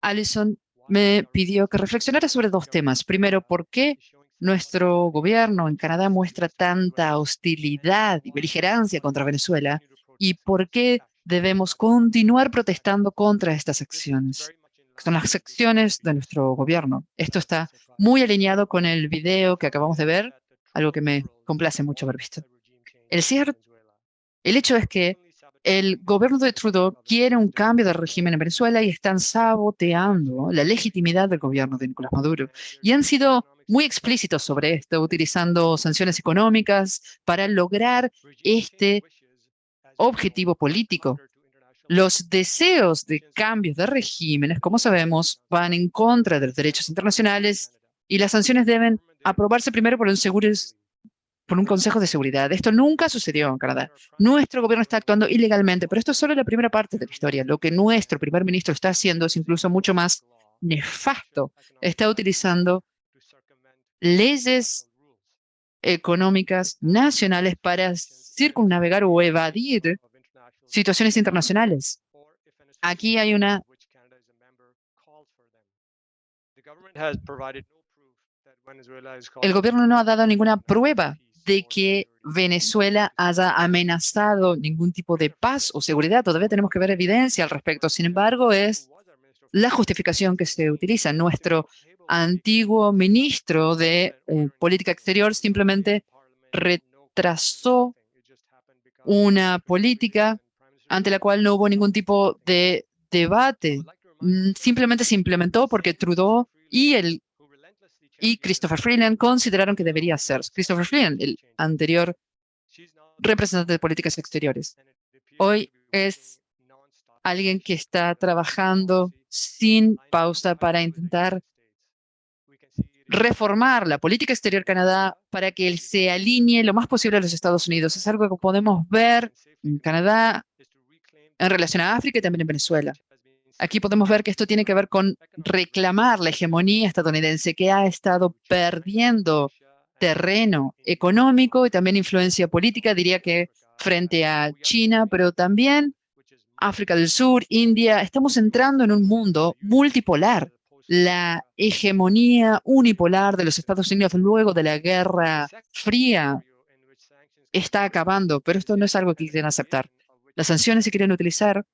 Speaker 2: Alison me pidió que reflexionara sobre dos temas. Primero, ¿por qué nuestro gobierno en Canadá muestra tanta hostilidad y beligerancia contra Venezuela? ¿Y por qué debemos continuar protestando contra estas acciones? Son las acciones de nuestro gobierno. Esto está muy alineado con el video que acabamos de ver, algo que me complace mucho haber visto. El cierre el hecho es que el gobierno de Trudeau quiere un cambio de régimen en Venezuela y están saboteando la legitimidad del gobierno de Nicolás Maduro. Y han sido muy explícitos sobre esto, utilizando sanciones económicas para lograr este objetivo político. Los deseos de cambios de regímenes, como sabemos, van en contra de los derechos internacionales y las sanciones deben aprobarse primero por un Consejo de Seguridad. Esto nunca sucedió en Canadá. Nuestro gobierno está actuando ilegalmente, pero esto es solo la primera parte de la historia. Lo que nuestro primer ministro está haciendo es incluso mucho más nefasto. Está utilizando leyes económicas nacionales para circunnavegar o evadir situaciones internacionales. Aquí hay una... El gobierno no ha dado ninguna prueba de que Venezuela haya amenazado ningún tipo de paz o seguridad. Todavía tenemos que ver evidencia al respecto. Sin embargo, es la justificación que se utiliza. Nuestro antiguo ministro de Política Exterior simplemente retrasó una política ante la cual no hubo ningún tipo de debate. Simplemente se implementó porque Trudeau y Christopher Freeland consideraron que debería ser. Christopher Freeland, el anterior representante de políticas exteriores. Hoy es alguien que está trabajando sin pausa para intentar reformar la política exterior de Canadá para que él se alinee lo más posible a los Estados Unidos. Es algo que podemos ver en Canadá en relación a África y también en Venezuela. Aquí podemos ver que esto tiene que ver con reclamar la hegemonía estadounidense que ha estado perdiendo terreno económico y también influencia política, diría que frente a China, pero también África del Sur, India. Estamos entrando en un mundo multipolar. La hegemonía unipolar de los Estados Unidos luego de la Guerra Fría está acabando, pero esto no es algo que quieren aceptar. Las sanciones se quieren utilizar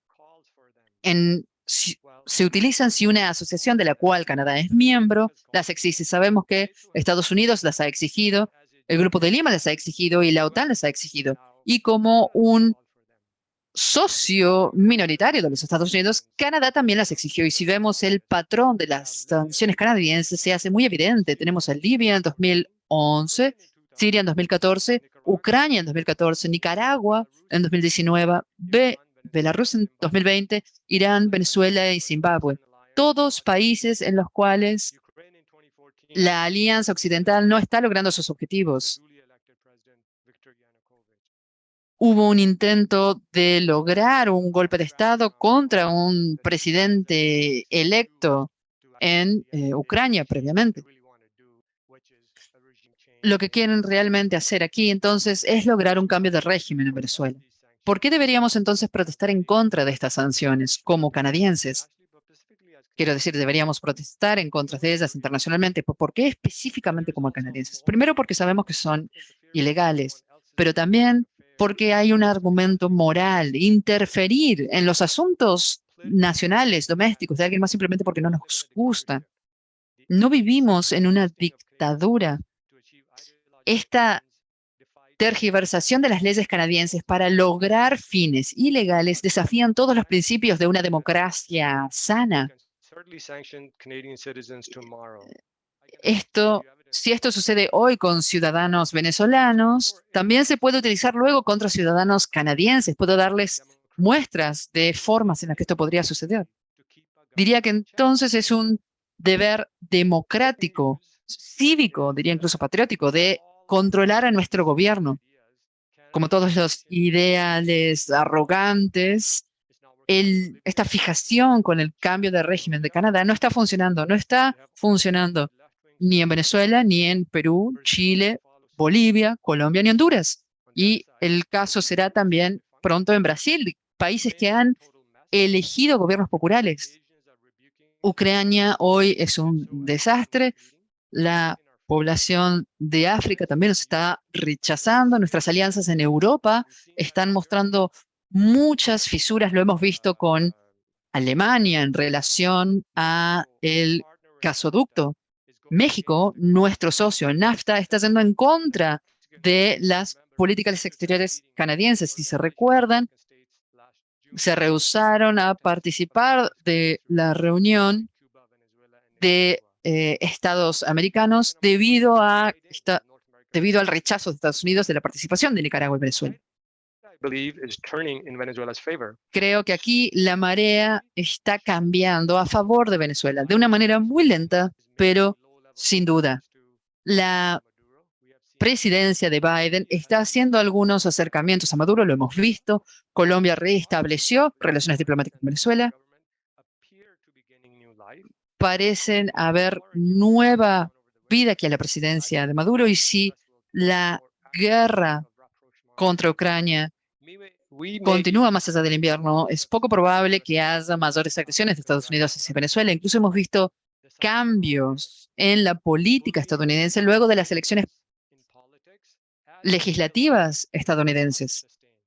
Speaker 2: se utilizan si una asociación de la cual Canadá es miembro las exige. Sabemos que Estados Unidos las ha exigido, el Grupo de Lima las ha exigido y la OTAN las ha exigido. Y como un socio minoritario de los Estados Unidos, Canadá también las exigió. Y si vemos el patrón de las sanciones canadienses, se hace muy evidente. Tenemos a Libia en 2011, Siria en 2014, Ucrania en 2014, Nicaragua en 2019, Belarus en 2020, Irán, Venezuela y Zimbabue. Todos países en los cuales la Alianza Occidental no está logrando sus objetivos. Hubo un intento de lograr un golpe de Estado contra un presidente electo en Ucrania previamente. Lo que quieren realmente hacer aquí entonces es lograr un cambio de régimen en Venezuela. ¿Por qué deberíamos entonces protestar en contra de estas sanciones como canadienses? Quiero decir, deberíamos protestar en contra de ellas internacionalmente. ¿Por qué específicamente como canadienses? Primero porque sabemos que son ilegales, pero también porque hay un argumento moral, interferir en los asuntos nacionales, domésticos de alguien más simplemente porque no nos gusta. No vivimos en una dictadura. Esta tergiversación de las leyes canadienses para lograr fines ilegales desafían todos los principios de una democracia sana. Si esto sucede hoy con ciudadanos venezolanos, también se puede utilizar luego contra ciudadanos canadienses. Puedo darles muestras de formas en las que esto podría suceder. Diría que entonces es un deber democrático, cívico, diría incluso patriótico, de controlar a nuestro gobierno como todos los ideales arrogantes, esta fijación con el cambio de régimen de Canadá no está funcionando, no está funcionando ni en Venezuela, ni en Perú, Chile, Bolivia, Colombia, ni Honduras. Y el caso será también pronto en Brasil, países que han elegido gobiernos populares. Ucrania hoy es un desastre. La población de África también nos está rechazando. Nuestras alianzas en Europa están mostrando muchas fisuras. Lo hemos visto con Alemania en relación a el gasoducto. México, nuestro socio en NAFTA, está yendo en contra de las políticas exteriores canadienses. Si se recuerdan, se rehusaron a participar de la reunión de estados americanos debido al rechazo de Estados Unidos de la participación de Nicaragua y Venezuela. Creo que aquí la marea está cambiando a favor de Venezuela, de una manera muy lenta, pero sin duda. La presidencia de Biden está haciendo algunos acercamientos a Maduro, lo hemos visto. Colombia restableció relaciones diplomáticas con Venezuela. Parecen haber nueva vida aquí a la presidencia de Maduro, y si la guerra contra Ucrania continúa más allá del invierno, es poco probable que haya mayores agresiones de Estados Unidos hacia Venezuela. Incluso hemos visto cambios en la política estadounidense luego de las elecciones legislativas estadounidenses.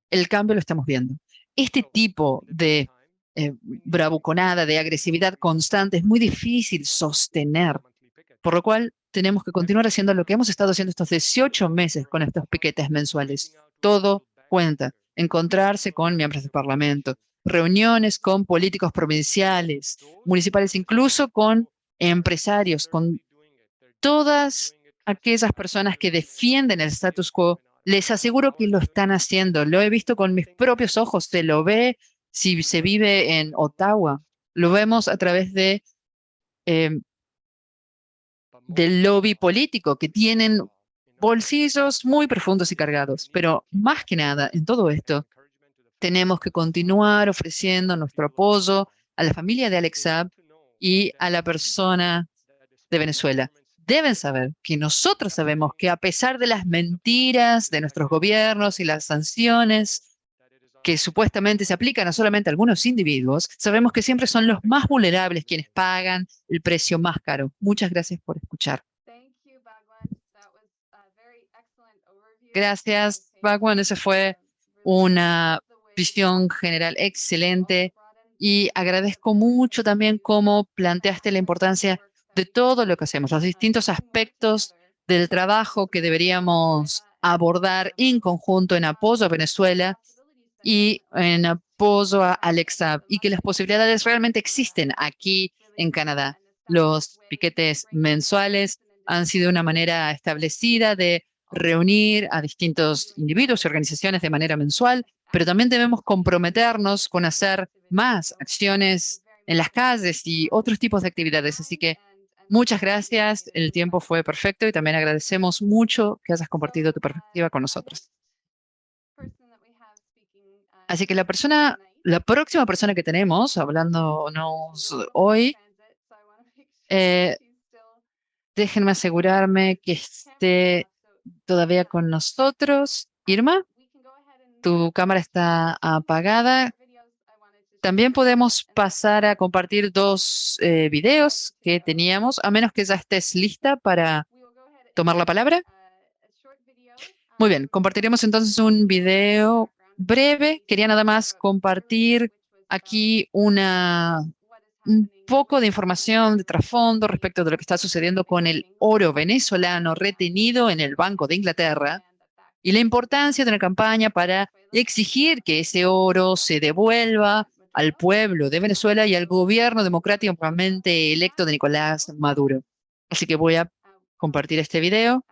Speaker 2: El cambio lo estamos viendo. Este tipo de bravuconada, de agresividad constante, es muy difícil sostener, por lo cual tenemos que continuar haciendo lo que hemos estado haciendo estos 18 meses con estos piquetes mensuales. Todo cuenta. Encontrarse con miembros del Parlamento, reuniones con políticos provinciales, municipales, incluso con empresarios, con todas aquellas personas que defienden el status quo. Les aseguro que lo están haciendo. Lo he visto con mis propios ojos. Se lo ve si se vive en Ottawa. Lo vemos a través eh, del lobby político, que tienen bolsillos muy profundos y cargados. Pero más que nada, en todo esto, tenemos que continuar ofreciendo nuestro apoyo a la familia de Alex Saab y a la persona de Venezuela. Deben saber que nosotros sabemos que, a pesar de las mentiras de nuestros gobiernos y las sanciones que supuestamente se aplican a solamente algunos individuos, sabemos que siempre son los más vulnerables quienes pagan el precio más caro. Muchas gracias por escuchar. Gracias, Bhagwan. Esa fue una visión general excelente, y agradezco mucho también cómo planteaste la importancia de todo lo que hacemos, los distintos aspectos del trabajo que deberíamos abordar en conjunto en apoyo a Venezuela y en apoyo a Alex Saab, y que las posibilidades realmente existen aquí en Canadá. Los piquetes mensuales han sido una manera establecida de reunir a distintos individuos y organizaciones de manera mensual, pero también debemos comprometernos con hacer más acciones en las calles y otros tipos de actividades. Así que muchas gracias, el tiempo fue perfecto, y también agradecemos mucho que hayas compartido tu perspectiva con nosotros. Así que la próxima persona que tenemos hablándonos hoy, eh, déjenme asegurarme que esté todavía con nosotros. Irma, tu cámara está apagada. También podemos pasar a compartir dos videos que teníamos, a menos que ya estés lista para tomar la palabra. Muy bien, compartiremos entonces un video breve. Quería nada más compartir aquí un poco de información de trasfondo respecto de lo que está sucediendo con el oro venezolano retenido en el Banco de Inglaterra, y la importancia de una campaña para exigir que ese oro se devuelva al pueblo de Venezuela y al gobierno democráticamente electo de Nicolás Maduro. Así que voy a compartir este video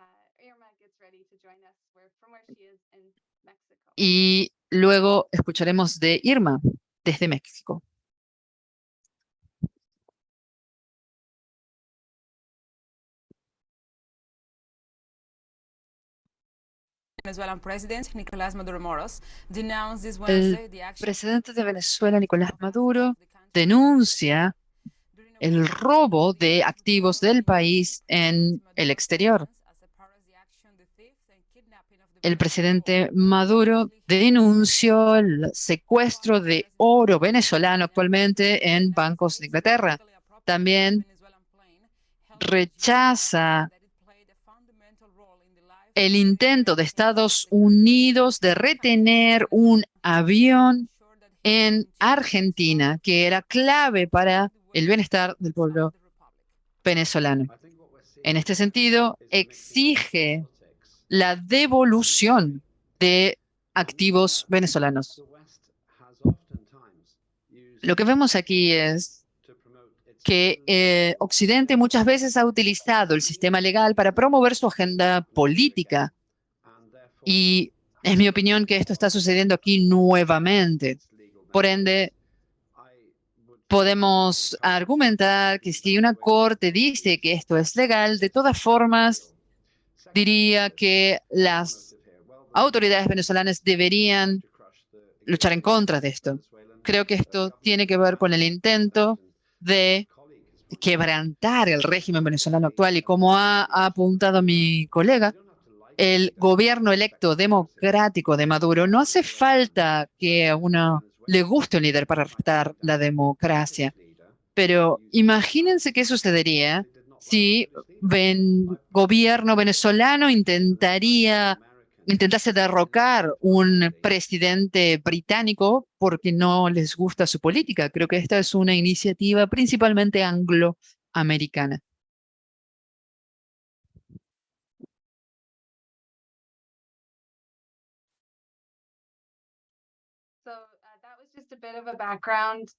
Speaker 2: y luego escucharemos de Irma desde México.
Speaker 5: Venezuelan president Nicolás Maduro Moros denounced this
Speaker 2: El
Speaker 5: Wednesday the action
Speaker 2: presidente de Venezuela, Nicolás Maduro, denuncia el robo de activos del país en el exterior. El presidente Maduro denunció el secuestro de oro venezolano actualmente en bancos de Inglaterra. También rechaza el intento de Estados Unidos de retener un avión en Argentina, que era clave para el bienestar del pueblo venezolano. En este sentido, exige la devolución de activos venezolanos. Lo que vemos aquí es que Occidente muchas veces ha utilizado el sistema legal para promover su agenda política. Y es mi opinión que esto está sucediendo aquí nuevamente. Por ende, podemos argumentar que si una corte dice que esto es legal, de todas formas, diría que las autoridades venezolanas deberían luchar en contra de esto. Creo que esto tiene que ver con el intento de quebrantar el régimen venezolano actual y como ha apuntado mi colega, el gobierno electo democrático de Maduro, no hace falta que a uno le guste un líder para respetar la democracia, pero imagínense qué sucedería si gobierno venezolano intentase derrocar un presidente británico porque no les gusta su política. Creo que esta es una iniciativa principalmente angloamericana.
Speaker 1: That was just a bit of a background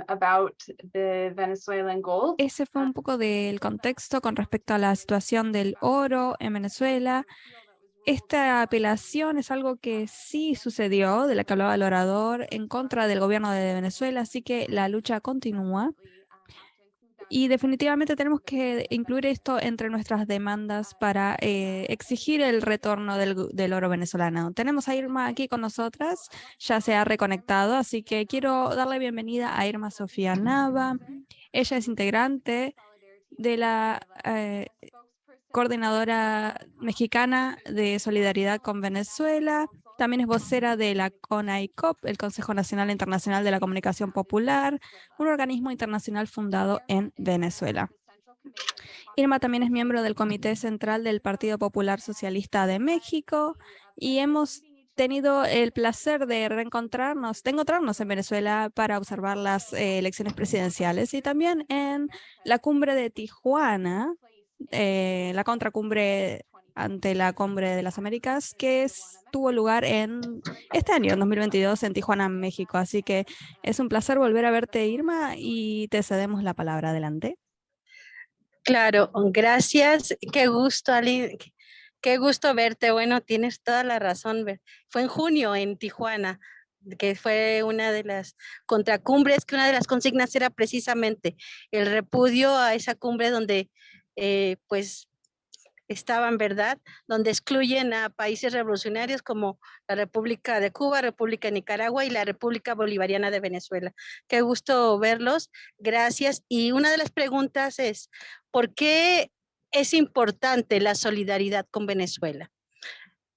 Speaker 1: about the Venezuelan gold.
Speaker 6: Ese fue un poco del contexto con respecto a la situación del oro en Venezuela. Esta apelación es algo que sí sucedió, de la que hablaba el orador, en contra del gobierno de Venezuela, así que la lucha continúa. Y definitivamente tenemos que incluir esto entre nuestras demandas para exigir el retorno del oro venezolano. Tenemos a Irma aquí con nosotras, ya se ha reconectado, así que quiero darle bienvenida a Irma Sofía Nava. Ella es integrante de la Coordinadora Mexicana de Solidaridad con Venezuela. También es vocera de la CONAICOP, el Consejo Nacional Internacional de la Comunicación Popular, un organismo internacional fundado en Venezuela. Irma también es miembro del Comité Central del Partido Popular Socialista de México y hemos tenido el placer de encontrarnos en Venezuela para observar las elecciones presidenciales y también en la cumbre de Tijuana, la contracumbre ante la Cumbre de las Américas, que tuvo lugar en este año, en 2022, en Tijuana, México. Así que es un placer volver a verte, Irma, y te cedemos la palabra. Adelante.
Speaker 7: Claro, gracias. Qué gusto, Ali. Qué gusto verte. Bueno, tienes toda la razón. Fue en junio en Tijuana, que fue una de las contracumbres, que una de las consignas era precisamente el repudio a esa cumbre donde pues estaban, ¿verdad? Donde excluyen a países revolucionarios como la República de Cuba, República de Nicaragua y la República Bolivariana de Venezuela. Qué gusto verlos. Gracias. Y una de las preguntas es, ¿por qué es importante la solidaridad con Venezuela?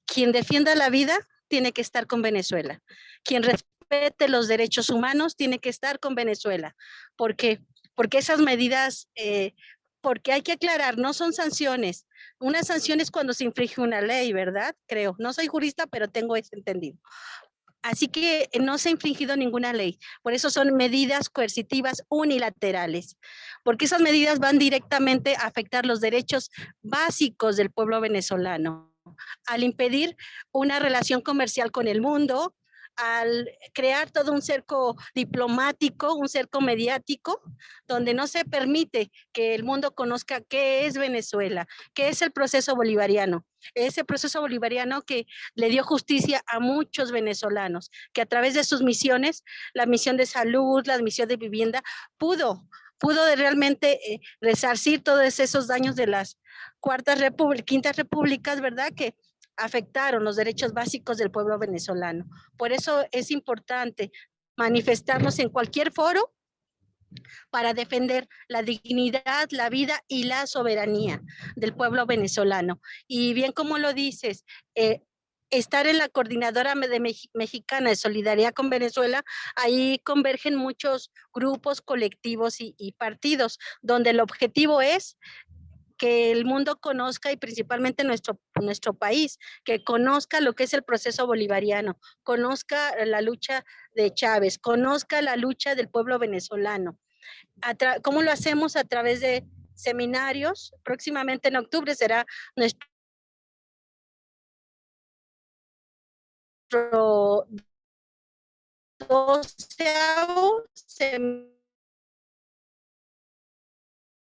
Speaker 7: Quien defienda la vida tiene que estar con Venezuela. Quien respete los derechos humanos tiene que estar con Venezuela. ¿Por qué? Porque esas medidas... porque hay que aclarar, no son sanciones. Una sanción es cuando se infringe una ley, ¿verdad? Creo. No soy jurista, pero tengo eso entendido. Así que no se ha infringido ninguna ley. Por eso son medidas coercitivas unilaterales, porque esas medidas van directamente a afectar los derechos básicos del pueblo venezolano, al impedir una relación comercial con el mundo, al crear todo un cerco diplomático, un cerco mediático, donde no se permite que el mundo conozca qué es Venezuela, qué es el proceso bolivariano, ese proceso bolivariano que le dio justicia a muchos venezolanos, que a través de sus misiones, la misión de salud, la misión de vivienda, pudo realmente resarcir todos esos daños de las quintas repúblicas, ¿verdad? Que afectaron los derechos básicos del pueblo venezolano. Por eso es importante manifestarnos en cualquier foro para defender la dignidad, la vida y la soberanía del pueblo venezolano. Y bien como lo dices, estar en la Coordinadora Mexicana de Solidaridad con Venezuela, ahí convergen muchos grupos, colectivos y partidos, donde el objetivo es que el mundo conozca, y principalmente nuestro país, que conozca lo que es el proceso bolivariano, conozca la lucha de Chávez, conozca la lucha del pueblo venezolano. ¿Cómo lo hacemos? A través de seminarios. Próximamente en octubre será nuestro 12º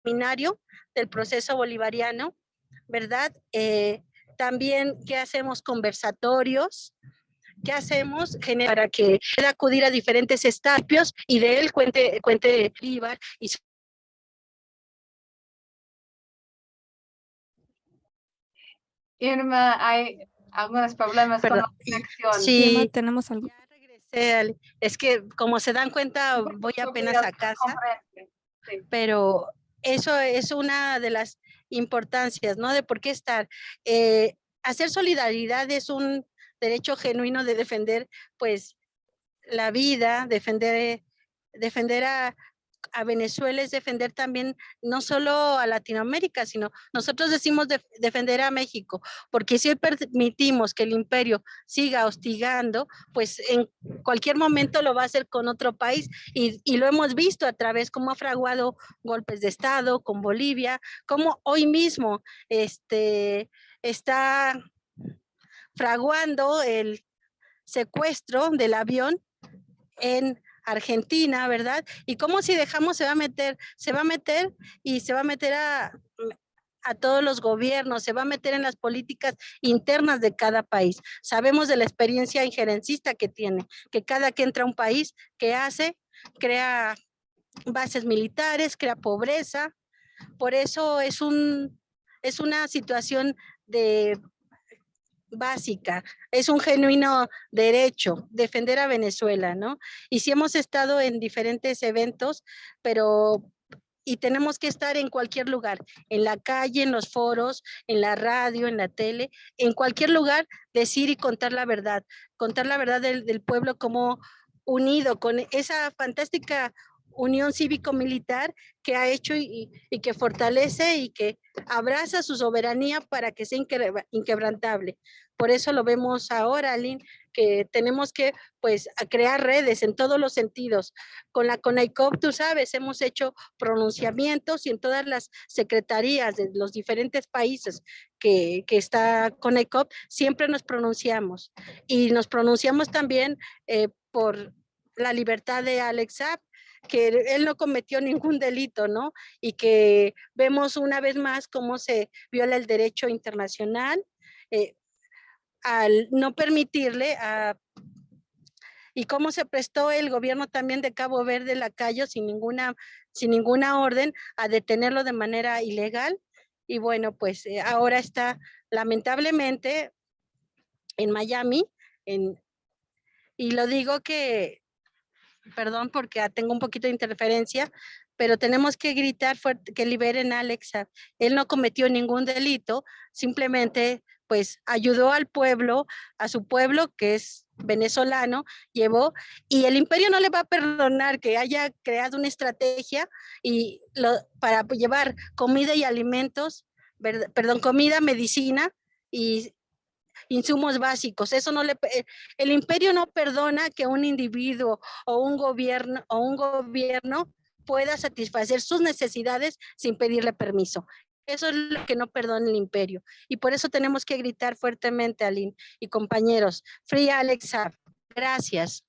Speaker 7: seminario del proceso bolivariano, ¿verdad? También, ¿qué hacemos? Conversatorios. ¿Qué hacemos? Para que pueda acudir a diferentes espacios y de él cuente Bolívar y
Speaker 1: Irma, hay algunos problemas con la conexión.
Speaker 6: Irma,
Speaker 7: Sí,
Speaker 6: tenemos algo.
Speaker 7: ya regresé. Es que como se dan cuenta, voy apenas a casa,
Speaker 1: Sí.
Speaker 7: pero eso es una de las importancias, ¿no? De por qué estar. Hacer solidaridad es un derecho genuino de defender, pues, la vida, defender a Venezuela, es defender también no solo a Latinoamérica, sino nosotros decimos defender a México, porque si hoy permitimos que el imperio siga hostigando, pues en cualquier momento lo va a hacer con otro país, y lo hemos visto a través cómo ha fraguado golpes de Estado con Bolivia, como hoy mismo está fraguando el secuestro del avión en Argentina, ¿verdad? Y cómo si dejamos se va a meter y se va a meter a todos los gobiernos, se va a meter en las políticas internas de cada país. Sabemos de la experiencia injerencista que tiene, que cada que entra a un país, ¿qué hace? Crea bases militares, crea pobreza. Por eso es una situación de básica, es un genuino derecho defender a Venezuela, ¿no? Y sí hemos estado en diferentes eventos, y tenemos que estar en cualquier lugar, en la calle, en los foros, en la radio, en la tele, en cualquier lugar, decir y contar la verdad del pueblo como unido con esa fantástica unión cívico-militar que ha hecho y que fortalece y que abraza su soberanía para que sea inquebrantable. Por eso lo vemos ahora, Aline, que tenemos que, pues, a crear redes en todos los sentidos. Con la CONAICOP, tú sabes, hemos hecho pronunciamientos, y en todas las secretarías de los diferentes países que está CONAICOP, siempre nos pronunciamos. Y nos pronunciamos también por la libertad de Alex Saab, que él no cometió ningún delito, ¿no? Y que vemos una vez más cómo se viola el derecho internacional, al no permitirle y cómo se prestó el gobierno también de Cabo Verde Lacayo sin ninguna orden a detenerlo de manera ilegal. Y bueno, pues ahora está lamentablemente en Miami, y lo digo que, perdón porque tengo un poquito de interferencia, pero tenemos que gritar fuerte que liberen a Alexa. Él no cometió ningún delito, simplemente pues ayudó al pueblo, a su pueblo que es venezolano, llevó, y el imperio no le va a perdonar que haya creado una estrategia para llevar comida y alimentos, comida, medicina y insumos básicos. El imperio no perdona que un individuo o un gobierno pueda satisfacer sus necesidades sin pedirle permiso. Eso es lo que no perdona el imperio. Y por eso tenemos que gritar fuertemente, Aline y compañeros. Free Alex Saab. Gracias.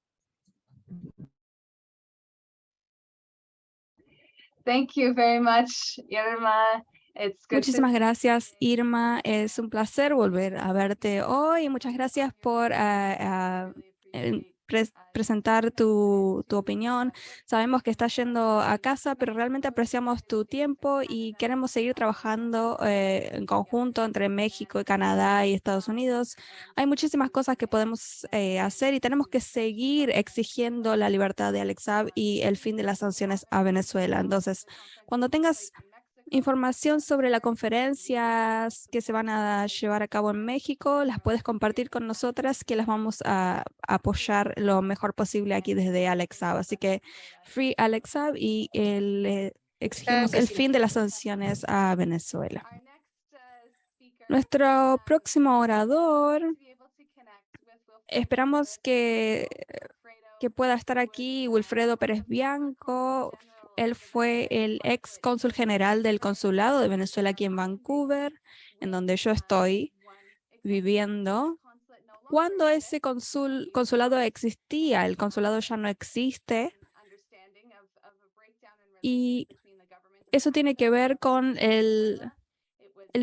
Speaker 1: Thank you very much, Irma.
Speaker 6: Muchísimas gracias, Irma. Es un placer volver a verte hoy. Muchas gracias por presentar tu opinión. Sabemos que estás yendo a casa, pero realmente apreciamos tu tiempo y queremos seguir trabajando en conjunto entre México y Canadá y Estados Unidos. Hay muchísimas cosas que podemos hacer y tenemos que seguir exigiendo la libertad de Alex Saab y el fin de las sanciones a Venezuela. Entonces, cuando tengas información sobre las conferencias que se van a llevar a cabo en México, las puedes compartir con nosotras, que las vamos a apoyar lo mejor posible aquí desde Alex Saab. Así que Free Alex Saab y exigimos
Speaker 7: que
Speaker 6: el
Speaker 7: sí.
Speaker 6: fin de las sanciones a Venezuela. Nuestro próximo orador, esperamos que pueda estar aquí Wilfredo Pérez Bianco. Él fue el ex cónsul general del consulado de Venezuela aquí en Vancouver, en donde yo estoy viviendo. Cuando ese consulado existía, el consulado ya no existe. Y eso tiene que ver con el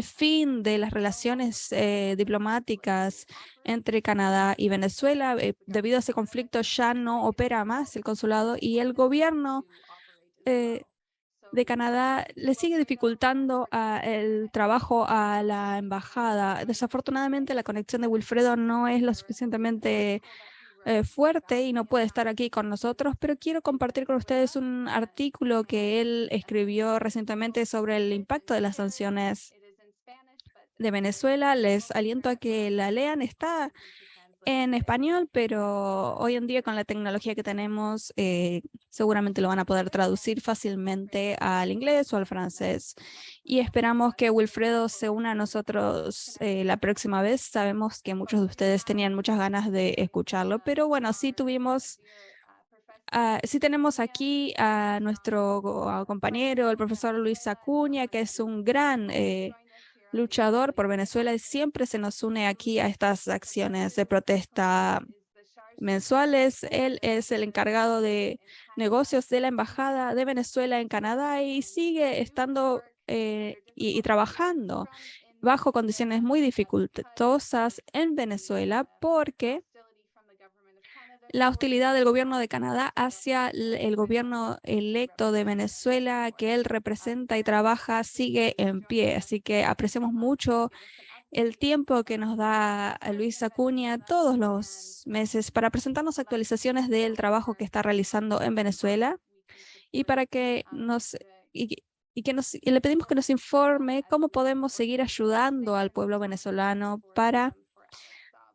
Speaker 6: fin de las relaciones diplomáticas entre Canadá y Venezuela. Debido a ese conflicto ya no opera más el consulado y el gobierno de Canadá le sigue dificultando el trabajo a la embajada. Desafortunadamente, la conexión de Wilfredo no es lo suficientemente fuerte y no puede estar aquí con nosotros, pero quiero compartir con ustedes un artículo que él escribió recientemente sobre el impacto de las sanciones de Venezuela. Les aliento a que la lean. Está en español, pero hoy en día con la tecnología que tenemos, seguramente lo van a poder traducir fácilmente al inglés o al francés. Y esperamos que Wilfredo se una a nosotros la próxima vez. Sabemos que muchos de ustedes tenían muchas ganas de escucharlo, pero bueno, sí tenemos aquí a nuestro compañero, el profesor Luis Acuña, que es un gran luchador por Venezuela y siempre se nos une aquí a estas acciones de protesta mensuales. Él es el encargado de negocios de la Embajada de Venezuela en Canadá y sigue estando y trabajando bajo condiciones muy dificultosas en Venezuela porque la hostilidad del gobierno de Canadá hacia el gobierno electo de Venezuela que él representa y trabaja sigue en pie. Así que apreciamos mucho el tiempo que nos da Luis Acuña todos los meses para presentarnos actualizaciones del trabajo que está realizando en Venezuela y para que y le pedimos que nos informe cómo podemos seguir ayudando al pueblo venezolano para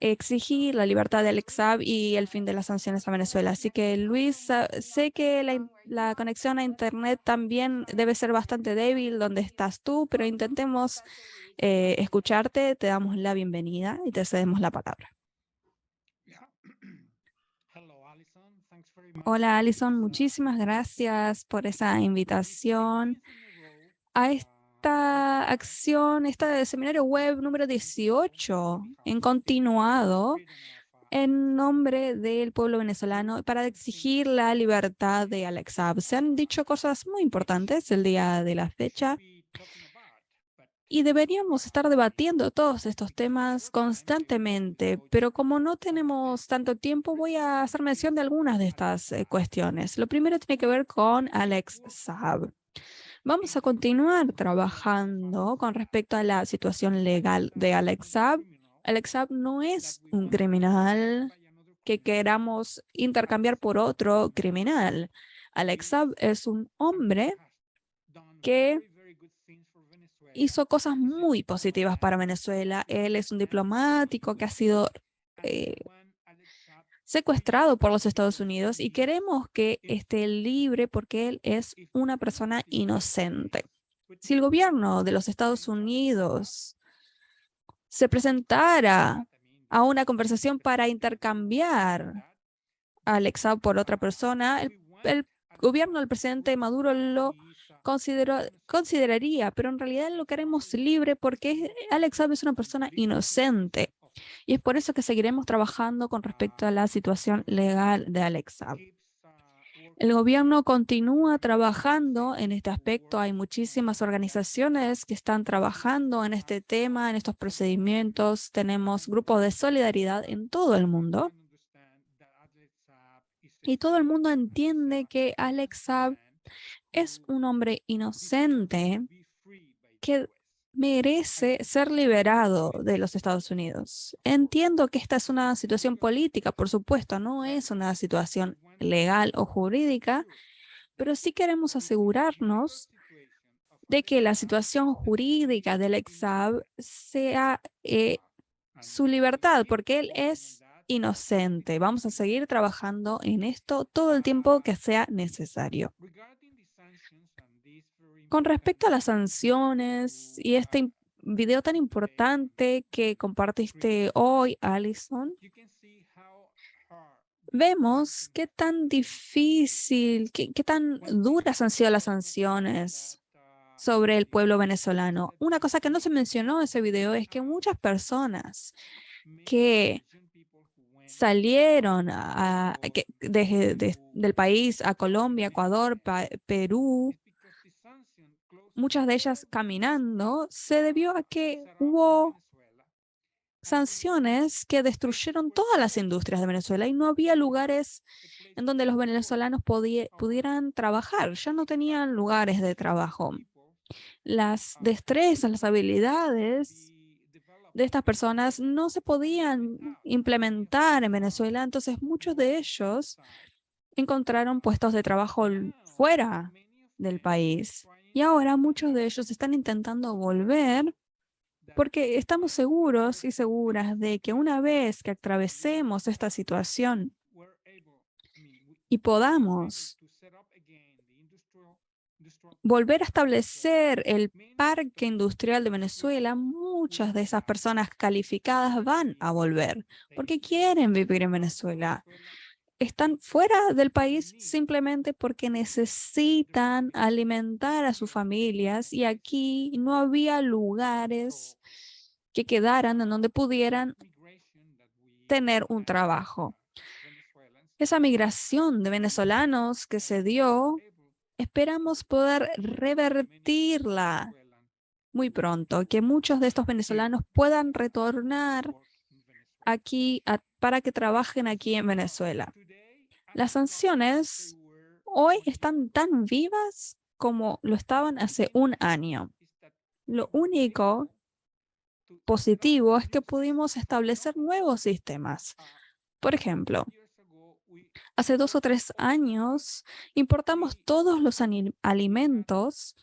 Speaker 6: exigir la libertad de Alex Saab y el fin de las sanciones a Venezuela. Así que, Luis, sé que la conexión a Internet también debe ser bastante débil donde estás tú, pero intentemos escucharte. Te damos la bienvenida y te cedemos la palabra. Hola, Alison. Muchísimas gracias por esa invitación a esta acción, este seminario web número 18, en continuado, en nombre del pueblo venezolano para exigir la libertad de Alex Saab. Se han dicho cosas muy importantes el día de la fecha y deberíamos estar debatiendo todos estos temas constantemente, pero como no tenemos tanto tiempo, voy a hacer mención de algunas de estas cuestiones. Lo primero tiene que ver con Alex Saab. Vamos a continuar trabajando con respecto a la situación legal de Alex Saab. Alex Saab no es un criminal que queramos intercambiar por otro criminal. Alex Saab es un hombre que hizo cosas muy positivas para Venezuela. Él es un diplomático que ha sido secuestrado por los Estados Unidos y queremos que esté libre porque él es una persona inocente. Si el gobierno de los Estados Unidos se presentara a una conversación para intercambiar a Alex Saab por otra persona, el gobierno del presidente Maduro lo consideraría, pero en realidad lo queremos libre porque Alex Saab es una persona inocente. Y es por eso que seguiremos trabajando con respecto a la situación legal de Alex Saab. El gobierno continúa trabajando en este aspecto. Hay muchísimas organizaciones que están trabajando en este tema, en estos procedimientos. Tenemos grupos de solidaridad en todo el mundo. Y todo el mundo entiende que Alex Saab es un hombre inocente que merece ser liberado de los Estados Unidos. Entiendo que esta es una situación política, por supuesto, no es una situación legal o jurídica, pero sí queremos asegurarnos de que la situación jurídica del Alex Saab sea su libertad, porque él es inocente. Vamos a seguir trabajando en esto todo el tiempo que sea necesario. Con respecto a las sanciones y este video tan importante que compartiste hoy, Alison, vemos qué tan difícil, qué tan duras han sido las sanciones sobre el pueblo venezolano. Una cosa que no se mencionó en ese video es que muchas personas que salieron del país a Colombia, Ecuador, Perú, muchas de ellas caminando, se debió a que hubo sanciones que destruyeron todas las industrias de Venezuela y no había lugares en donde los venezolanos pudieran trabajar, ya no tenían lugares de trabajo. Las destrezas, las habilidades de estas personas no se podían implementar en Venezuela, entonces muchos de ellos encontraron puestos de trabajo fuera del país. Y ahora muchos de ellos están intentando volver porque estamos seguros y seguras de que una vez que atravesemos esta situación y podamos volver a establecer el parque industrial de Venezuela, muchas de esas personas calificadas van a volver porque quieren vivir en Venezuela. Están fuera del país simplemente porque necesitan alimentar a sus familias y aquí no había lugares que quedaran en donde pudieran tener un trabajo. Esa migración de venezolanos que se dio, esperamos poder revertirla muy pronto, que muchos de estos venezolanos puedan retornar aquí para que trabajen aquí en Venezuela. Las sanciones hoy están tan vivas como lo estaban hace un año. Lo único positivo es que pudimos establecer nuevos sistemas. Por ejemplo, hace 2 o 3 años importamos todos los alimentos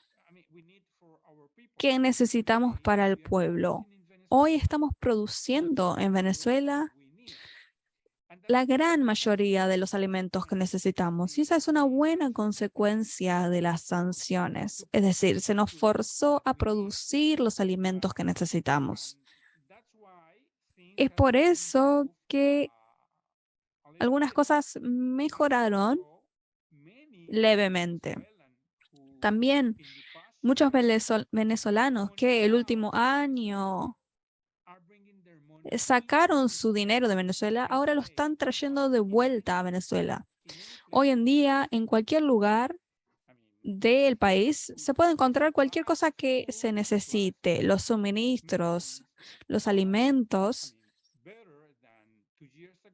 Speaker 6: que necesitamos para el pueblo. Hoy estamos produciendo en Venezuela la gran mayoría de los alimentos que necesitamos. Y esa es una buena consecuencia de las sanciones. Es decir, se nos forzó a producir los alimentos que necesitamos. Es por eso que algunas cosas mejoraron levemente. También muchos venezolanos que el último año sacaron su dinero de Venezuela, ahora lo están trayendo de vuelta a Venezuela. Hoy en día, en cualquier lugar del país, se puede encontrar cualquier cosa que se necesite, los suministros, los alimentos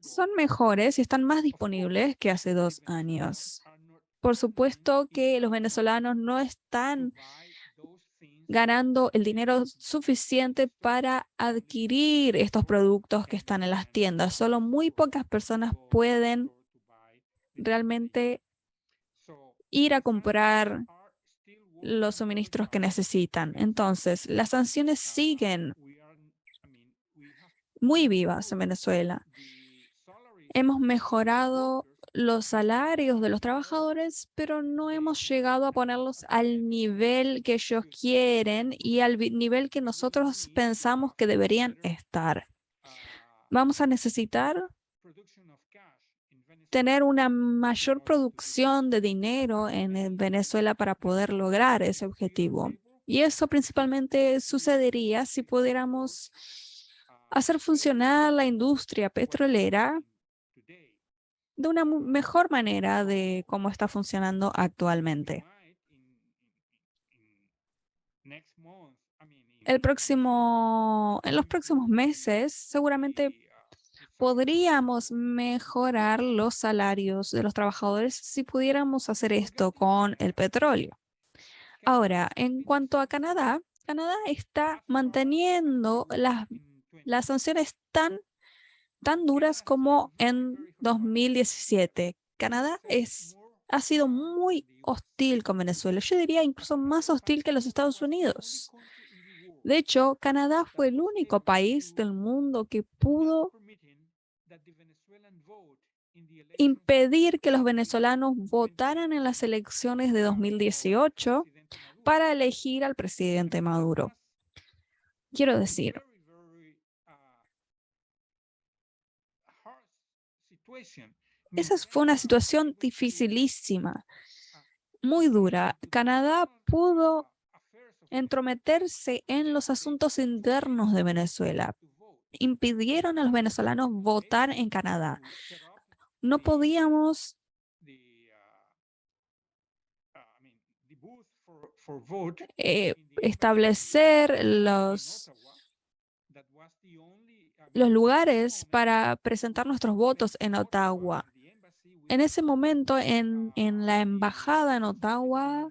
Speaker 6: son mejores y están más disponibles que hace 2 años. Por supuesto que los venezolanos no están ganando el dinero suficiente para adquirir estos productos que están en las tiendas. Solo muy pocas personas pueden realmente ir a comprar los suministros que necesitan. Entonces, las sanciones siguen muy vivas en Venezuela. Hemos mejorado los salarios de los trabajadores, pero no hemos llegado a ponerlos al nivel que ellos quieren y al nivel que nosotros pensamos que deberían estar. Vamos a necesitar tener una mayor producción de dinero en Venezuela para poder lograr ese objetivo. Y eso principalmente sucedería si pudiéramos hacer funcionar la industria petrolera de una mejor manera de cómo está funcionando actualmente. En los próximos meses, seguramente podríamos mejorar los salarios de los trabajadores si pudiéramos hacer esto con el petróleo. Ahora, en cuanto a Canadá, Canadá está manteniendo las sanciones tan duras como en 2017. Canadá ha sido muy hostil con Venezuela. Yo diría incluso más hostil que los Estados Unidos. De hecho, Canadá fue el único país del mundo que pudo impedir que los venezolanos votaran en las elecciones de 2018 para elegir al presidente Maduro. Quiero decir, esa fue una situación dificilísima, muy dura. Canadá pudo entrometerse en los asuntos internos de Venezuela. Impidieron a los venezolanos votar en Canadá. No podíamos establecer los lugares para presentar nuestros votos en Ottawa. En ese momento, en la embajada en Ottawa,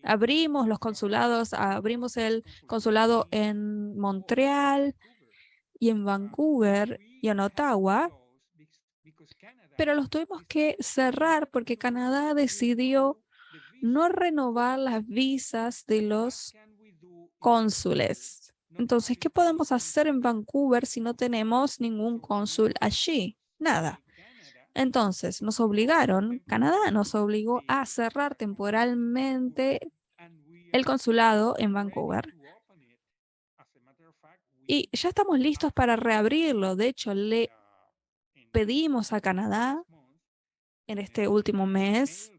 Speaker 6: abrimos los consulados, abrimos el consulado en Montreal y en Vancouver y en Ottawa, pero los tuvimos que cerrar porque Canadá decidió no renovar las visas de los cónsules. Entonces, ¿qué podemos hacer en Vancouver si no tenemos ningún cónsul allí? Nada. Entonces, Canadá nos obligó a cerrar temporalmente el consulado en Vancouver. Y ya estamos listos para reabrirlo. De hecho, le pedimos a Canadá en este último mes,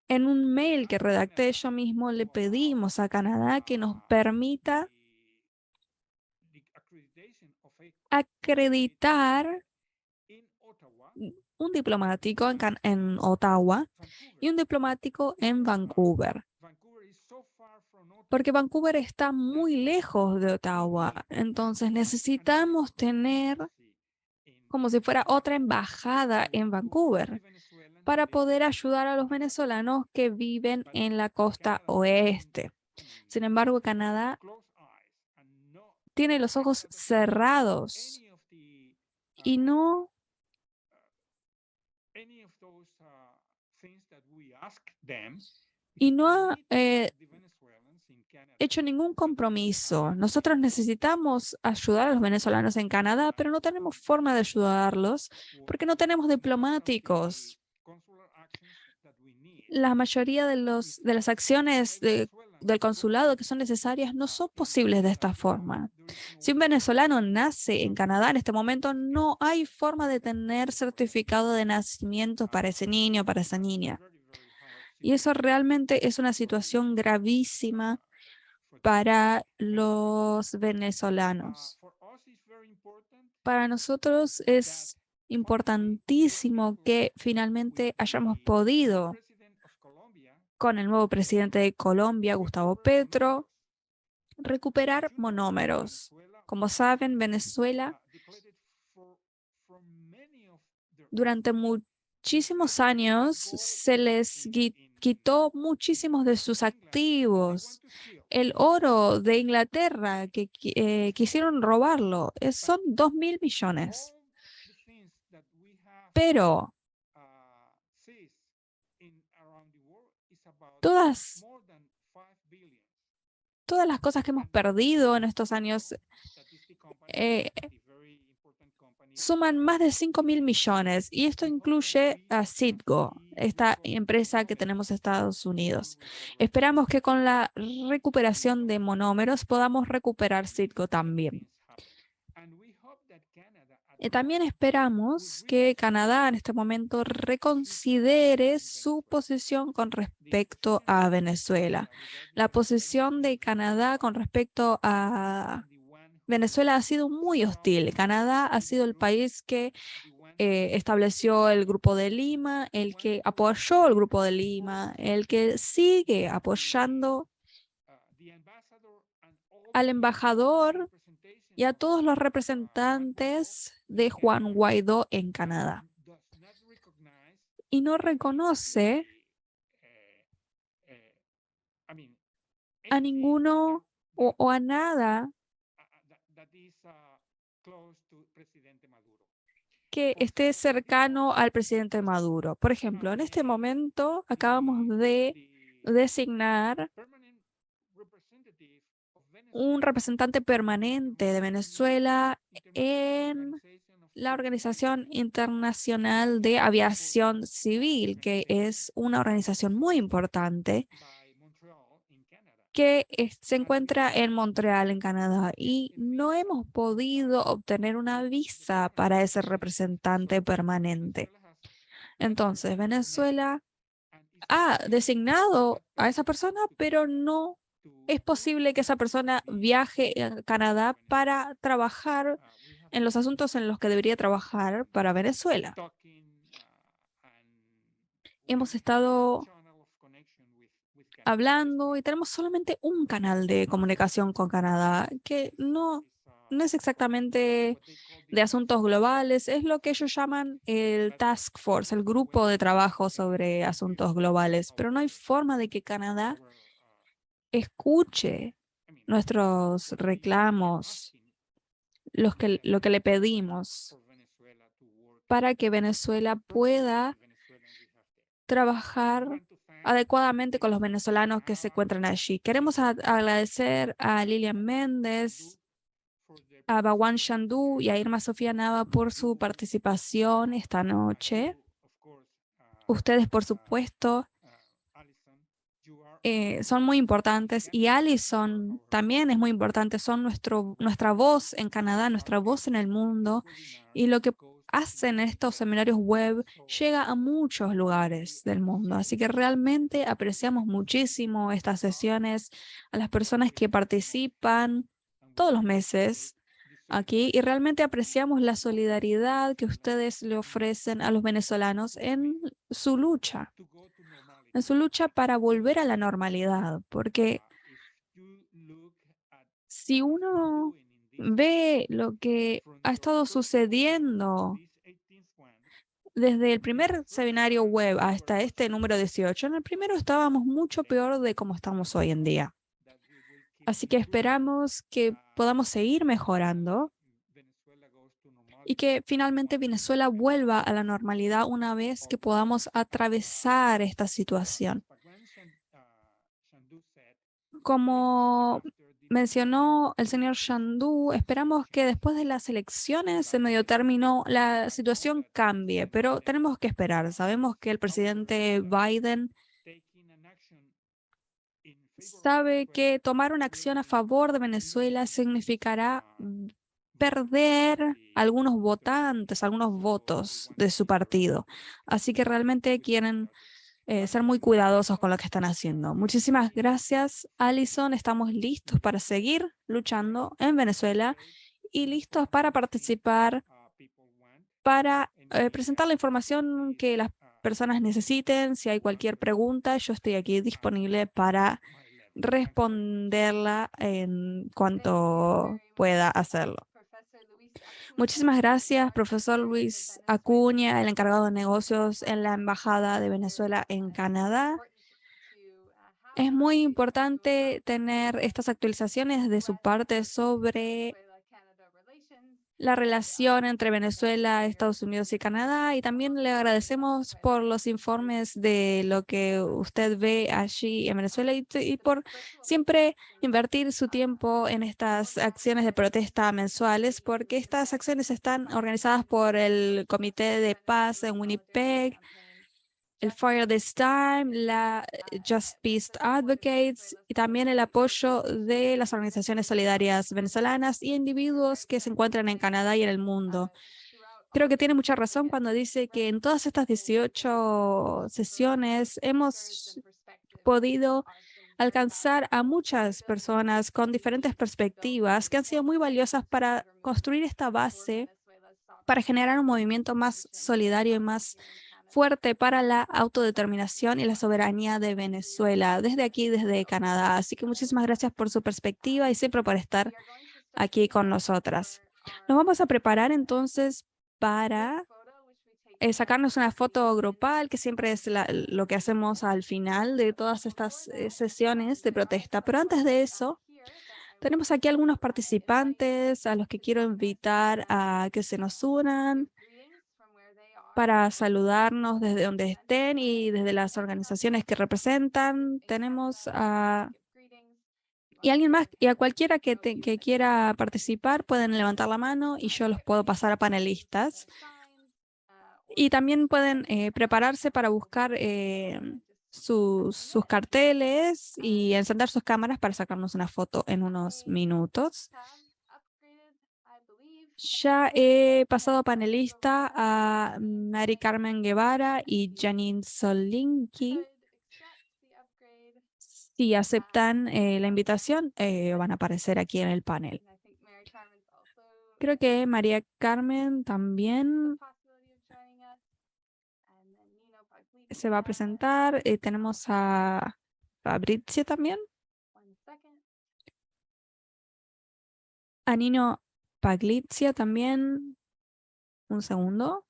Speaker 6: en un mail que redacté yo mismo, le pedimos a Canadá que nos permita acreditar un diplomático en Ottawa y un diplomático en Vancouver. Porque Vancouver está muy lejos de Ottawa, entonces necesitamos tener como si fuera otra embajada en Vancouver para poder ayudar a los venezolanos que viven en la costa oeste. Sin embargo, Canadá tiene los ojos cerrados y no ha hecho ningún compromiso. Nosotros necesitamos ayudar a los venezolanos en Canadá, pero no tenemos forma de ayudarlos porque no tenemos diplomáticos. La mayoría de las acciones del consulado que son necesarias no son posibles de esta forma. Si un venezolano nace en Canadá en este momento, no hay forma de tener certificado de nacimiento para ese niño o para esa niña. Y eso realmente es una situación gravísima para los venezolanos. Para nosotros es importantísimo que finalmente hayamos podido, con el nuevo presidente de Colombia, Gustavo Petro, recuperar monómeros. Como saben, Venezuela durante muchísimos años se les quitó muchísimos de sus activos. El oro de Inglaterra, que quisieron robarlo, son 2.000 millones. Pero todas las cosas que hemos perdido en estos años suman más de 5.000 millones y esto incluye a Citgo, esta empresa que tenemos en Estados Unidos. Esperamos que con la recuperación de monómeros podamos recuperar Citgo también. También esperamos que Canadá en este momento reconsidere su posición con respecto a Venezuela. La posición de Canadá con respecto a Venezuela ha sido muy hostil. Canadá ha sido el país que estableció el Grupo de Lima, el que apoyó el Grupo de Lima, el que sigue apoyando al embajador y a todos los representantes de Juan Guaidó en Canadá. Y no reconoce a ninguno o a nada que esté cercano al presidente Maduro. Por ejemplo, en este momento acabamos de designar un representante permanente de Venezuela en la Organización Internacional de Aviación Civil, que es una organización muy importante que se encuentra en Montreal, en Canadá, y no hemos podido obtener una visa para ese representante permanente. Entonces, Venezuela ha designado a esa persona, pero no es posible que esa persona viaje a Canadá para trabajar en los asuntos en los que debería trabajar para Venezuela. Hemos estado hablando y tenemos solamente un canal de comunicación con Canadá, que no es exactamente de asuntos globales, es lo que ellos llaman el Task Force, el grupo de trabajo sobre asuntos globales, pero no hay forma de que Canadá escuche nuestros reclamos, lo que le pedimos para que Venezuela pueda trabajar adecuadamente con los venezolanos que se encuentran allí. Queremos agradecer a Lilian Méndez, a Bawan Shandú y a Irma Sofía Nava por su participación esta noche. Ustedes, por supuesto, son muy importantes, y Alison también es muy importante. Son nuestra voz en Canadá, nuestra voz en el mundo, y lo que hacen estos seminarios web llega a muchos lugares del mundo. Así que realmente apreciamos muchísimo estas sesiones, a las personas que participan todos los meses aquí, y realmente apreciamos la solidaridad que ustedes le ofrecen a los venezolanos en su lucha para volver a la normalidad, porque si uno ve lo que ha estado sucediendo desde el primer seminario web hasta este número 18, en el primero estábamos mucho peor de cómo estamos hoy en día. Así que esperamos que podamos seguir mejorando y que finalmente Venezuela vuelva a la normalidad una vez que podamos atravesar esta situación. Como mencionó el señor Shandú, esperamos que después de las elecciones de medio término la situación cambie, pero tenemos que esperar. Sabemos que el presidente Biden sabe que tomar una acción a favor de Venezuela significará perder algunos votantes, algunos votos de su partido. Así que realmente quieren ser muy cuidadosos con lo que están haciendo. Muchísimas gracias, Alison. Estamos listos para seguir luchando en Venezuela y listos para participar, para presentar la información que las personas necesiten. Si hay cualquier pregunta, yo estoy aquí disponible para responderla en cuanto pueda hacerlo. Muchísimas gracias, profesor Luis Acuña, el encargado de negocios en la Embajada de Venezuela en Canadá. Es muy importante tener estas actualizaciones de su parte sobre la relación entre Venezuela, Estados Unidos y Canadá, y también le agradecemos por los informes de lo que usted ve allí en Venezuela y por siempre invertir su tiempo en estas acciones de protesta mensuales, porque estas acciones están organizadas por el Comité de Paz en Winnipeg, el Fire This Time, la Just Peace Advocates, y también el apoyo de las organizaciones solidarias venezolanas y individuos que se encuentran en Canadá y en el mundo. Creo que tiene mucha razón cuando dice que en todas estas 18 sesiones hemos podido alcanzar a muchas personas con diferentes perspectivas que han sido muy valiosas para construir esta base, para generar un movimiento más solidario y más fuerte para la autodeterminación y la soberanía de Venezuela, desde aquí, desde Canadá. Así que muchísimas gracias por su perspectiva y siempre por estar aquí con nosotras. Nos vamos a preparar entonces para sacarnos una foto grupal, que siempre es lo que hacemos al final de todas estas sesiones de protesta. Pero antes de eso, tenemos aquí algunos participantes a los que quiero invitar a que se nos unan para saludarnos desde donde estén y desde las organizaciones que representan. Tenemos a... Y alguien más, y a cualquiera que quiera participar, pueden levantar la mano y yo los puedo pasar a panelistas. Y también pueden prepararse para buscar sus carteles y encender sus cámaras para sacarnos una foto en unos minutos. Ya he pasado panelista a Mari Carmen Guevara y Janine Solinki. Si aceptan la invitación, van a aparecer aquí en el panel. Creo que María Carmen también se va a presentar. Tenemos a Fabrizio también. A Nino Paglitzia también. Un segundo.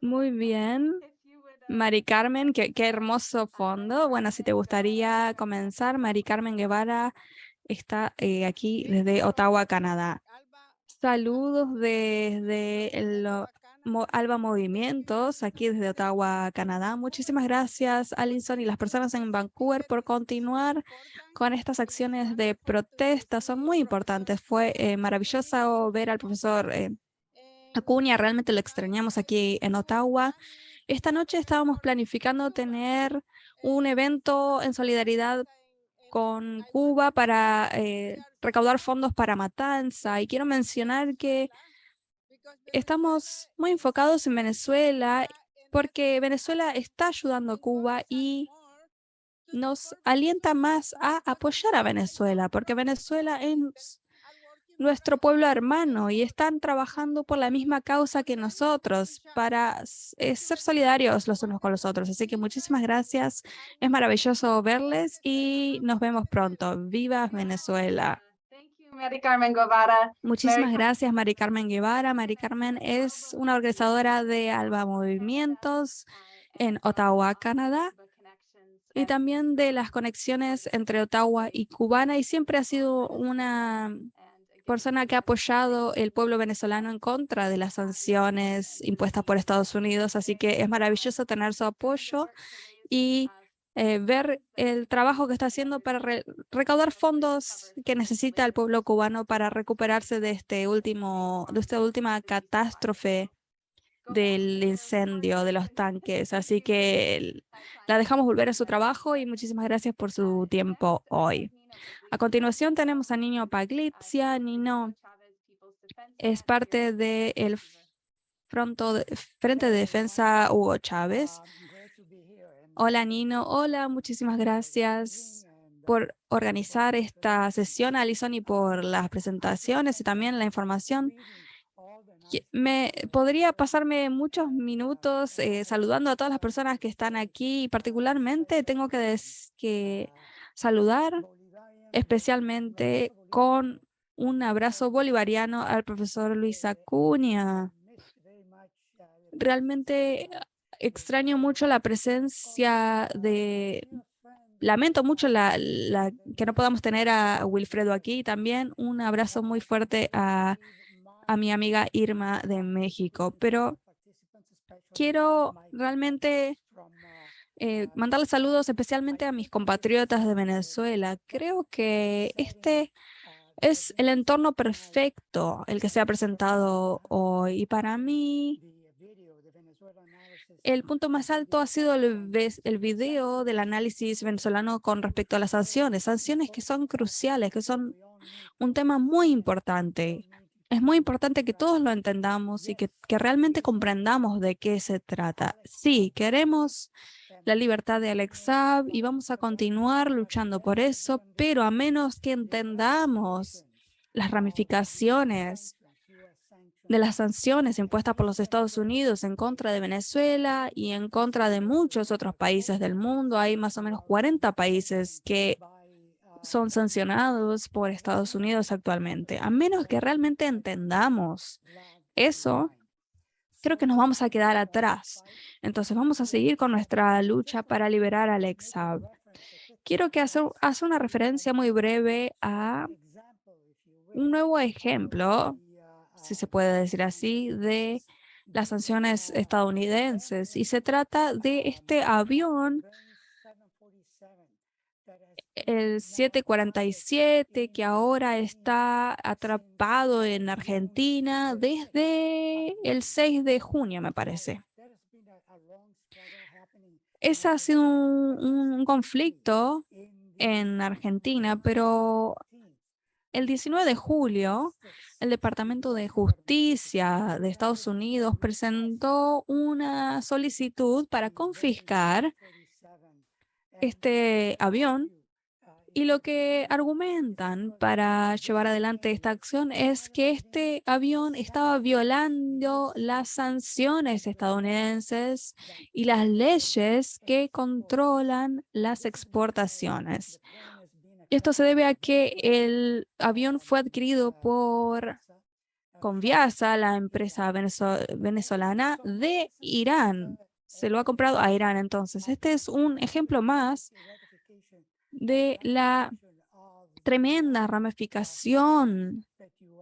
Speaker 6: Muy bien. Mari Carmen, qué hermoso fondo. Bueno, si te gustaría comenzar, Mari Carmen Guevara está aquí desde Ottawa, Canadá. Saludos desde Alba Movimientos, aquí desde Ottawa, Canadá. Muchísimas gracias, Alison, y las personas en Vancouver por continuar con estas acciones de protesta. Son muy importantes. Fue maravilloso ver al profesor Acuña, realmente lo extrañamos aquí en Ottawa. Esta noche estábamos planificando tener un evento en solidaridad con Cuba para recaudar fondos para Matanza. Y quiero mencionar que estamos muy enfocados en Venezuela porque Venezuela está ayudando a Cuba y nos alienta más a apoyar a Venezuela, porque Venezuela es nuestro pueblo hermano y están trabajando por la misma causa que nosotros para ser solidarios los unos con los otros. Así que muchísimas gracias. Es maravilloso verles y nos vemos pronto. ¡Viva Venezuela!
Speaker 1: Mari Carmen Guevara.
Speaker 6: Muchísimas gracias, Mari Carmen Guevara. Mari Carmen es una organizadora de Alba Movimientos en Ottawa, Canadá, y también de las conexiones entre Ottawa y Cubana, y siempre ha sido una persona que ha apoyado el pueblo venezolano en contra de las sanciones impuestas por Estados Unidos. Así que es maravilloso tener su apoyo y ver el trabajo que está haciendo para recaudar fondos que necesita el pueblo cubano para recuperarse de esta última catástrofe del incendio de los tanques. Así que la dejamos volver a su trabajo y muchísimas gracias por su tiempo hoy. A continuación tenemos a Nino Paglitzia. Nino es parte del Frente de Defensa Hugo Chávez. Hola Nino, hola, muchísimas gracias por organizar esta sesión, Alison, y por las presentaciones y también la información. Podría pasarme muchos minutos saludando a todas las personas que están aquí, y particularmente tengo que saludar especialmente con un abrazo bolivariano al profesor Luis Acuña. Realmente extraño mucho la presencia lamento mucho que no podamos tener a Wilfredo aquí. También un abrazo muy fuerte a mi amiga Irma de México. Pero quiero realmente mandarle saludos especialmente a mis compatriotas de Venezuela. Creo que este es el entorno perfecto el que se ha presentado hoy. Y para mí, el punto más alto ha sido el video del análisis venezolano con respecto a las sanciones que son cruciales, que son un tema muy importante. Es muy importante que todos lo entendamos y que realmente comprendamos de qué se trata. Sí, queremos la libertad de Alex Saab y vamos a continuar luchando por eso, pero a menos que entendamos las ramificaciones de las sanciones impuestas por los Estados Unidos en contra de Venezuela y en contra de muchos otros países del mundo. Hay más o menos 40 países que son sancionados por Estados Unidos actualmente. A menos que realmente entendamos eso, creo que nos vamos a quedar atrás. Entonces vamos a seguir con nuestra lucha para liberar a Alex Saab. Quiero que hacer una referencia muy breve a un nuevo ejemplo, si se puede decir así, de las sanciones estadounidenses. Y se trata de este avión, el 747, que ahora está atrapado en Argentina desde el 6 de junio, me parece. Ese ha sido un conflicto en Argentina, pero el 19 de julio, el Departamento de Justicia de Estados Unidos presentó una solicitud para confiscar este avión, y lo que argumentan para llevar adelante esta acción es que este avión estaba violando las sanciones estadounidenses y las leyes que controlan las exportaciones. Esto se debe a que el avión fue adquirido por Conviasa, la empresa venezolana de Irán. Se lo ha comprado a Irán. Entonces, este es un ejemplo más de la tremenda ramificación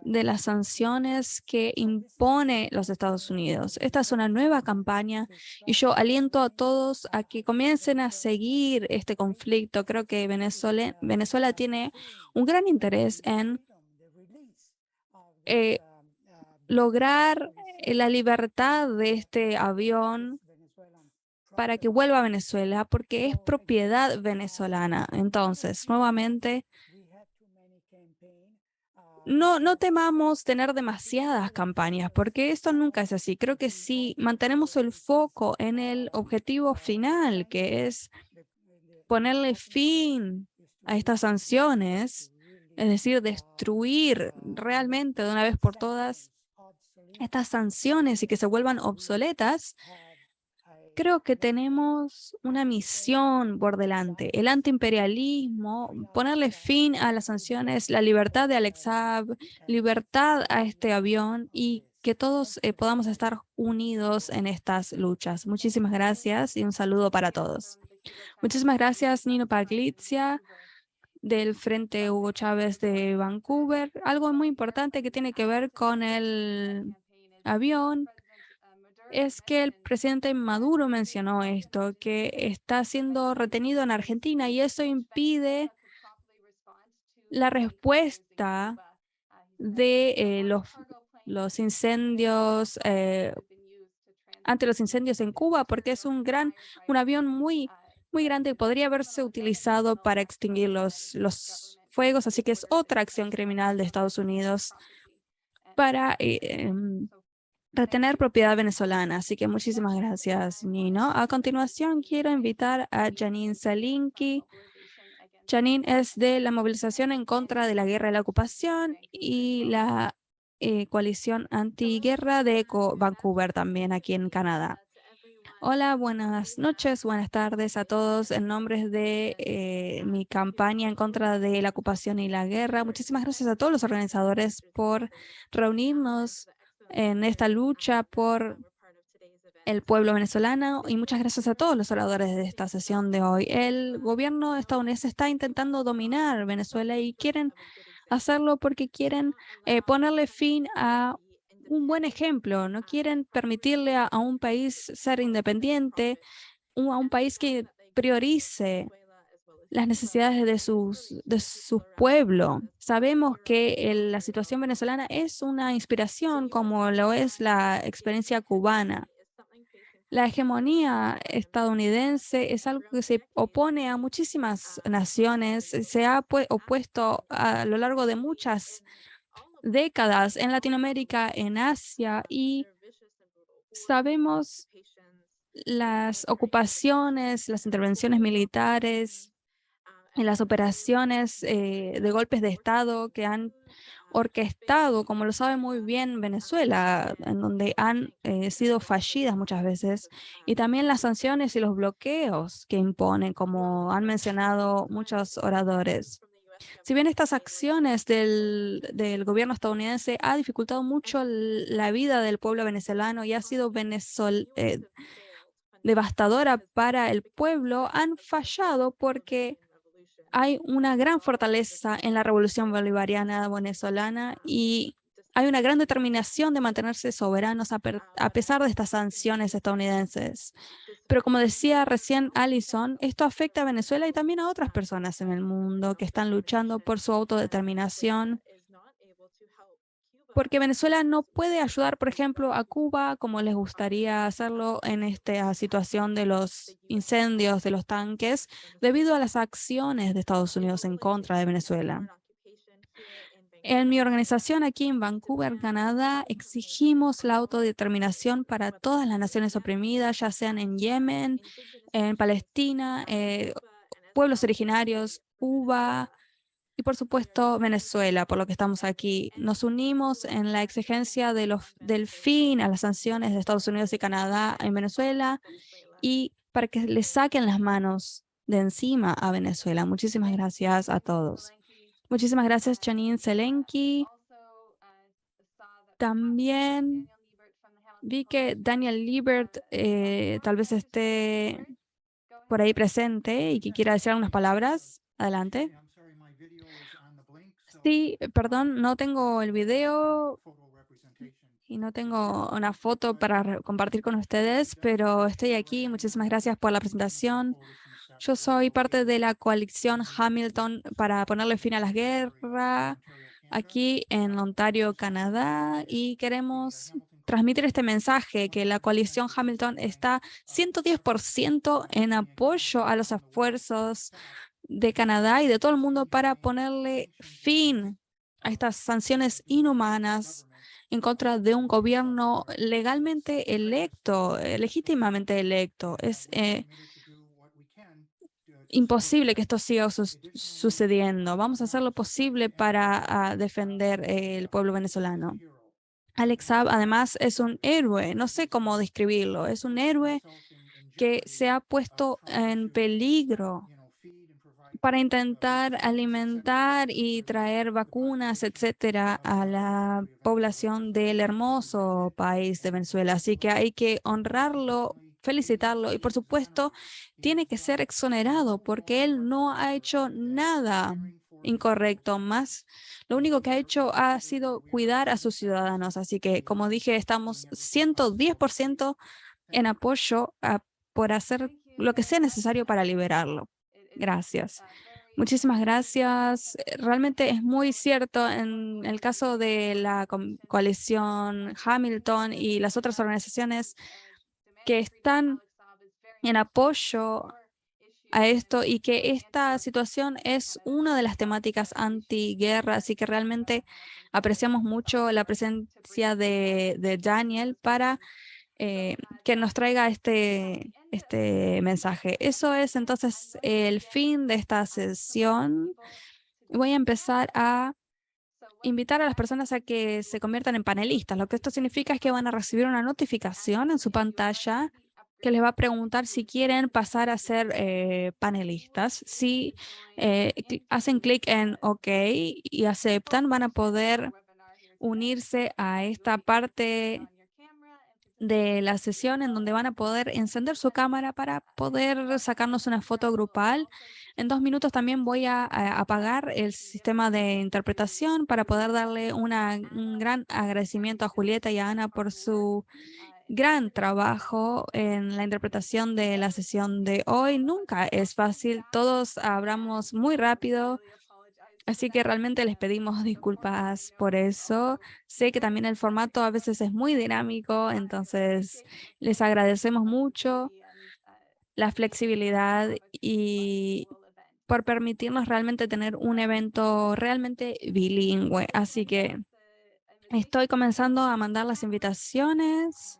Speaker 6: de las sanciones que impone los Estados Unidos. Esta es una nueva campaña y yo aliento a todos a que comiencen a seguir este conflicto. Creo que Venezuela tiene un gran interés en lograr la libertad de este avión para que vuelva a Venezuela, porque es propiedad venezolana. Entonces, nuevamente, no temamos tener demasiadas campañas, porque esto nunca es así. Creo que si mantenemos el foco en el objetivo final, que es ponerle fin a estas sanciones, es decir, destruir realmente de una vez por todas estas sanciones y que se vuelvan obsoletas, creo que tenemos una misión por delante: el antiimperialismo, ponerle fin a las sanciones, la libertad de Alex Saab, libertad a este avión, y que todos podamos estar unidos en estas luchas. Muchísimas gracias y un saludo para todos. Muchísimas gracias, Nino Paglitzia, del Frente Hugo Chávez de Vancouver. Algo muy importante que tiene que ver con el avión es que el presidente Maduro mencionó esto, que está siendo retenido en Argentina, y eso impide la respuesta de los incendios, ante los incendios en Cuba, porque es un avión muy grande y podría haberse utilizado para extinguir los fuegos. Así que es otra acción criminal de Estados Unidos para retener propiedad venezolana. Así que muchísimas gracias, Nino. A continuación, quiero invitar a Janine Salinki. Janine es de la movilización en contra de la guerra y la ocupación y la coalición antiguerra de Vancouver, también aquí en Canadá. Hola, buenas noches, buenas tardes a todos. En nombre de mi campaña en contra de la ocupación y la guerra, muchísimas gracias a todos los organizadores por reunirnos en esta lucha por el pueblo venezolano, y muchas gracias a todos los oradores de esta sesión de hoy. El gobierno estadounidense está intentando dominar Venezuela y quieren hacerlo porque quieren ponerle fin a un buen ejemplo. No quieren permitirle a un país ser independiente, a un país que priorice las necesidades de su pueblo. Sabemos que la situación venezolana es una inspiración, como lo es la experiencia cubana. La hegemonía estadounidense es algo que se opone a muchísimas naciones, se ha opuesto a lo largo de muchas décadas en Latinoamérica, en Asia, y sabemos las ocupaciones, las intervenciones militares en las operaciones de golpes de Estado que han orquestado, como lo sabe muy bien Venezuela, en donde han sido fallidas muchas veces, y también las sanciones y los bloqueos que imponen, como han mencionado muchos oradores. Si bien estas acciones del gobierno estadounidense ha dificultado mucho la vida del pueblo venezolano y ha sido devastadora para el pueblo, han fallado porque hay una gran fortaleza en la revolución bolivariana venezolana y hay una gran determinación de mantenerse soberanos a pesar de estas sanciones estadounidenses. Pero como decía recién Alison, esto afecta a Venezuela y también a otras personas en el mundo que están luchando por su autodeterminación, porque Venezuela no puede ayudar, por ejemplo, a Cuba como les gustaría hacerlo en esta situación de los incendios de los tanques, debido a las acciones de Estados Unidos en contra de Venezuela. En mi organización aquí en Vancouver, Canadá, exigimos la autodeterminación para todas las naciones oprimidas, ya sean en Yemen, en Palestina, pueblos originarios, Cuba, y por supuesto, Venezuela, por lo que estamos aquí. Nos unimos en la exigencia del fin a las sanciones de Estados Unidos y Canadá en Venezuela y para que le saquen las manos de encima a Venezuela. Muchísimas gracias a todos. Muchísimas gracias, Janine Zelenki. También vi que Daniel Liebert tal vez esté por ahí presente y que quiera decir algunas palabras. Adelante. Sí, perdón, no tengo el video y no tengo una foto para compartir con ustedes, pero estoy aquí. Muchísimas gracias por la presentación. Yo soy parte de la coalición Hamilton para ponerle fin a la guerra aquí en Ontario, Canadá, y queremos transmitir este mensaje que la coalición Hamilton está 110% en apoyo a los esfuerzos de Canadá y de todo el mundo para ponerle fin a estas sanciones inhumanas en contra de un gobierno legalmente electo, legítimamente electo. Es imposible que esto siga sucediendo. Vamos a hacer lo posible para defender el pueblo venezolano. Alex Saab además es un héroe, no sé cómo describirlo, es un héroe que se ha puesto en peligro para intentar alimentar y traer vacunas, etcétera, a la población del hermoso país de Venezuela. Así que hay que honrarlo, felicitarlo y, por supuesto, tiene que ser exonerado porque él no ha hecho nada incorrecto, más lo único que ha hecho ha sido cuidar a sus ciudadanos. Así que, como dije, estamos 110% en apoyo por hacer lo que sea necesario para liberarlo. Gracias. Muchísimas gracias. Realmente es muy cierto en el caso de la coalición Hamilton y las otras organizaciones que están en apoyo a esto y que esta situación es una de las temáticas antiguerra, así que realmente apreciamos mucho la presencia de Daniel para que nos traiga este mensaje. Eso es entonces el fin de esta sesión. Voy a empezar a invitar a las personas a que se conviertan en panelistas. Lo que esto significa es que van a recibir una notificación en su pantalla que les va a preguntar si quieren pasar a ser panelistas. Si hacen clic en OK y aceptan, van a poder unirse a esta parte de la sesión en donde van a poder encender su cámara para poder sacarnos una foto grupal. En 2 minutos también voy a apagar el sistema de interpretación para poder darle un gran agradecimiento a Julieta y a Ana por su gran trabajo en la interpretación de la sesión de hoy. Nunca es fácil, todos hablamos muy rápido. Así que realmente les pedimos disculpas por eso. Sé que también el formato a veces es muy dinámico, entonces les agradecemos mucho la flexibilidad y por permitirnos realmente tener un evento realmente bilingüe. Así que estoy comenzando a mandar las invitaciones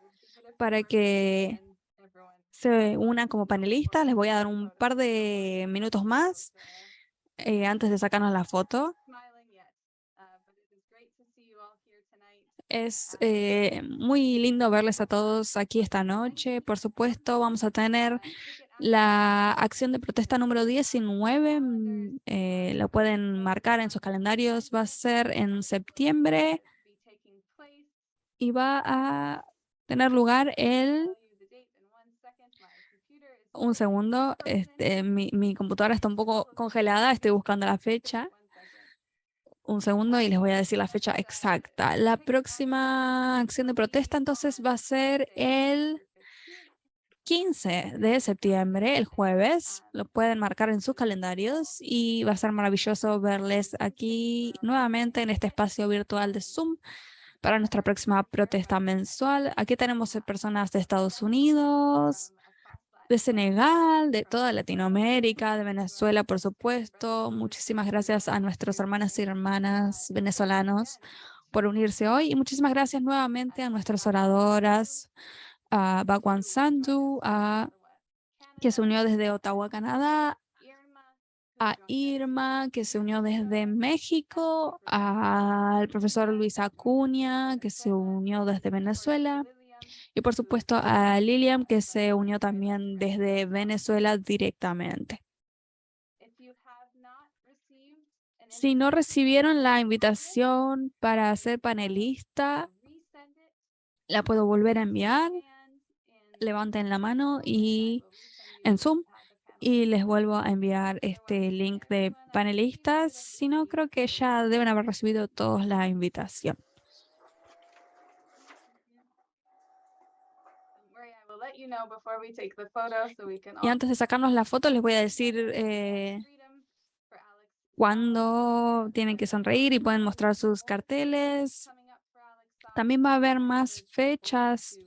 Speaker 6: para que se unan como panelistas. Les voy a dar un par de minutos más antes de sacarnos la foto. Es muy lindo verles a todos aquí esta noche. Por supuesto, vamos a tener la acción de protesta número 19. Lo pueden marcar en sus calendarios. Va a ser en septiembre y va a tener lugar un segundo. Mi computadora está un poco congelada. Estoy buscando la fecha. Un segundo y les voy a decir la fecha exacta. La próxima acción de protesta entonces va a ser el 15 de septiembre, el jueves. Lo pueden marcar en sus calendarios y va a ser maravilloso verles aquí nuevamente en este espacio virtual de Zoom para nuestra próxima protesta mensual. Aquí tenemos personas de Estados Unidos, de Senegal, de toda Latinoamérica, de Venezuela, por supuesto. Muchísimas gracias a nuestros hermanas y hermanas venezolanos por unirse hoy. Y muchísimas gracias nuevamente a nuestras oradoras, a Bakwan Sandu, que se unió desde Ottawa, Canadá, a Irma, que se unió desde México, al profesor Luis Acuña, que se unió desde Venezuela, y por supuesto a Lilian, que se unió también desde Venezuela directamente. Si no recibieron la invitación para ser panelista, la puedo volver a enviar. Levanten la mano y en Zoom y les vuelvo a enviar este link de panelistas. Si no, creo que ya deben haber recibido todos la invitación. Y antes de sacarnos la foto, les voy a decir cuándo tienen que sonreír y pueden mostrar sus carteles. También va a haber más fechas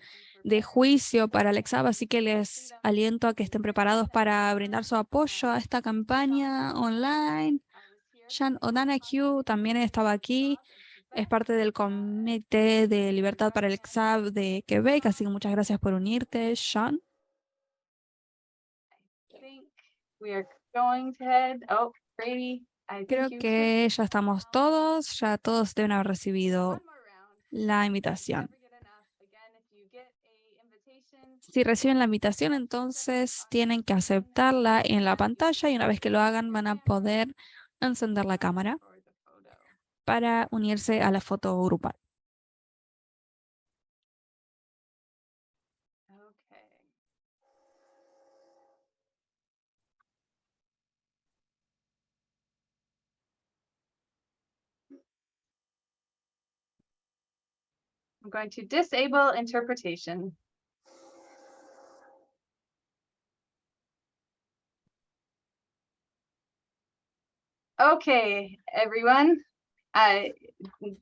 Speaker 6: de juicio para Alex Saab, así que les aliento a que estén preparados para brindar su apoyo a esta campaña online. Jean O'Donoghue también estaba aquí, es parte del Comité de Libertad para Alex Saab de Quebec, así que muchas gracias por unirte, Jean. Creo que ya estamos todos, ya todos deben haber recibido la invitación. Si reciben la invitación, entonces tienen que aceptarla en la pantalla y una vez que lo hagan van a poder encender la cámara para unirse a la foto grupal.
Speaker 1: I'm going to disable interpretation. Okay, everyone.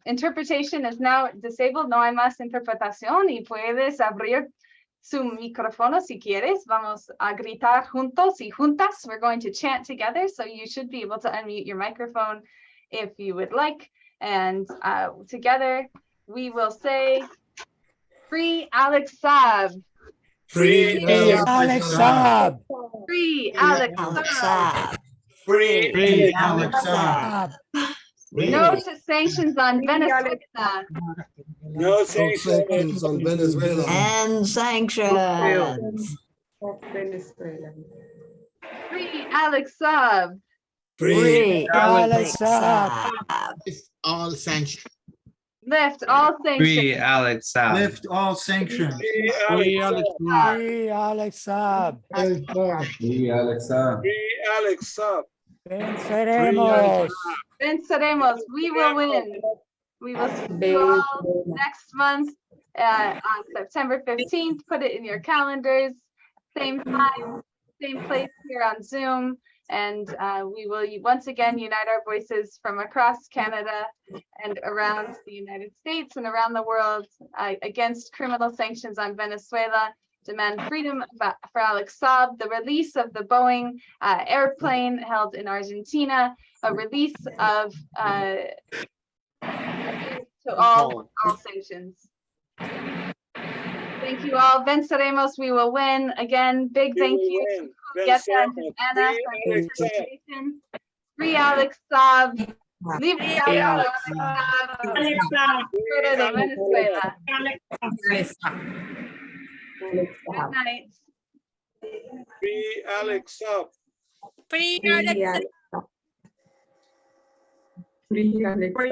Speaker 1: Interpretation is now disabled. No hay más interpretación y puedes abrir su micrófono si quieres. Vamos a gritar juntos y juntas. We're going to chant together, so you should be able to unmute your microphone if you would like. And together we will say, "Free Alex Saab!
Speaker 8: Free Alex Saab!
Speaker 1: Free Alex Saab!
Speaker 8: Free Alex Saab!
Speaker 1: No to sanctions on Venezuela.
Speaker 8: No sanctions on Venezuela.
Speaker 9: And sanctions.
Speaker 3: Venezuela.
Speaker 1: Free Alex Saab!
Speaker 9: Free
Speaker 8: Alex Saab!
Speaker 10: All sanctions.
Speaker 1: Lift all sanctions.
Speaker 11: Free Alex Saab.
Speaker 8: Lift all sanctions.
Speaker 10: Free Alex Saab.
Speaker 8: Free Alex Saab!
Speaker 10: Free Alex Saab. Free Alex Saab.
Speaker 8: Venceremos!
Speaker 1: Venceremos. We will win. We will see you all next month on September 15th. Put it in your calendars. Same time, same place here on Zoom. And we will once again unite our voices from across Canada and around the United States and around the world against criminal sanctions on Venezuela, demand freedom for Alex Saab, the release of the Boeing airplane held in Argentina, a release of to all sanctions. Thank you all. Venceremos. We will win. Again, big thank you to Julieta and Anna for the participation. Free Alex Saab. Libre Alex Saab. Fuera de Venezuela. Good night.
Speaker 10: Free Alex Saab.
Speaker 7: Free
Speaker 3: Free Alex Saab. Free Alex Saab.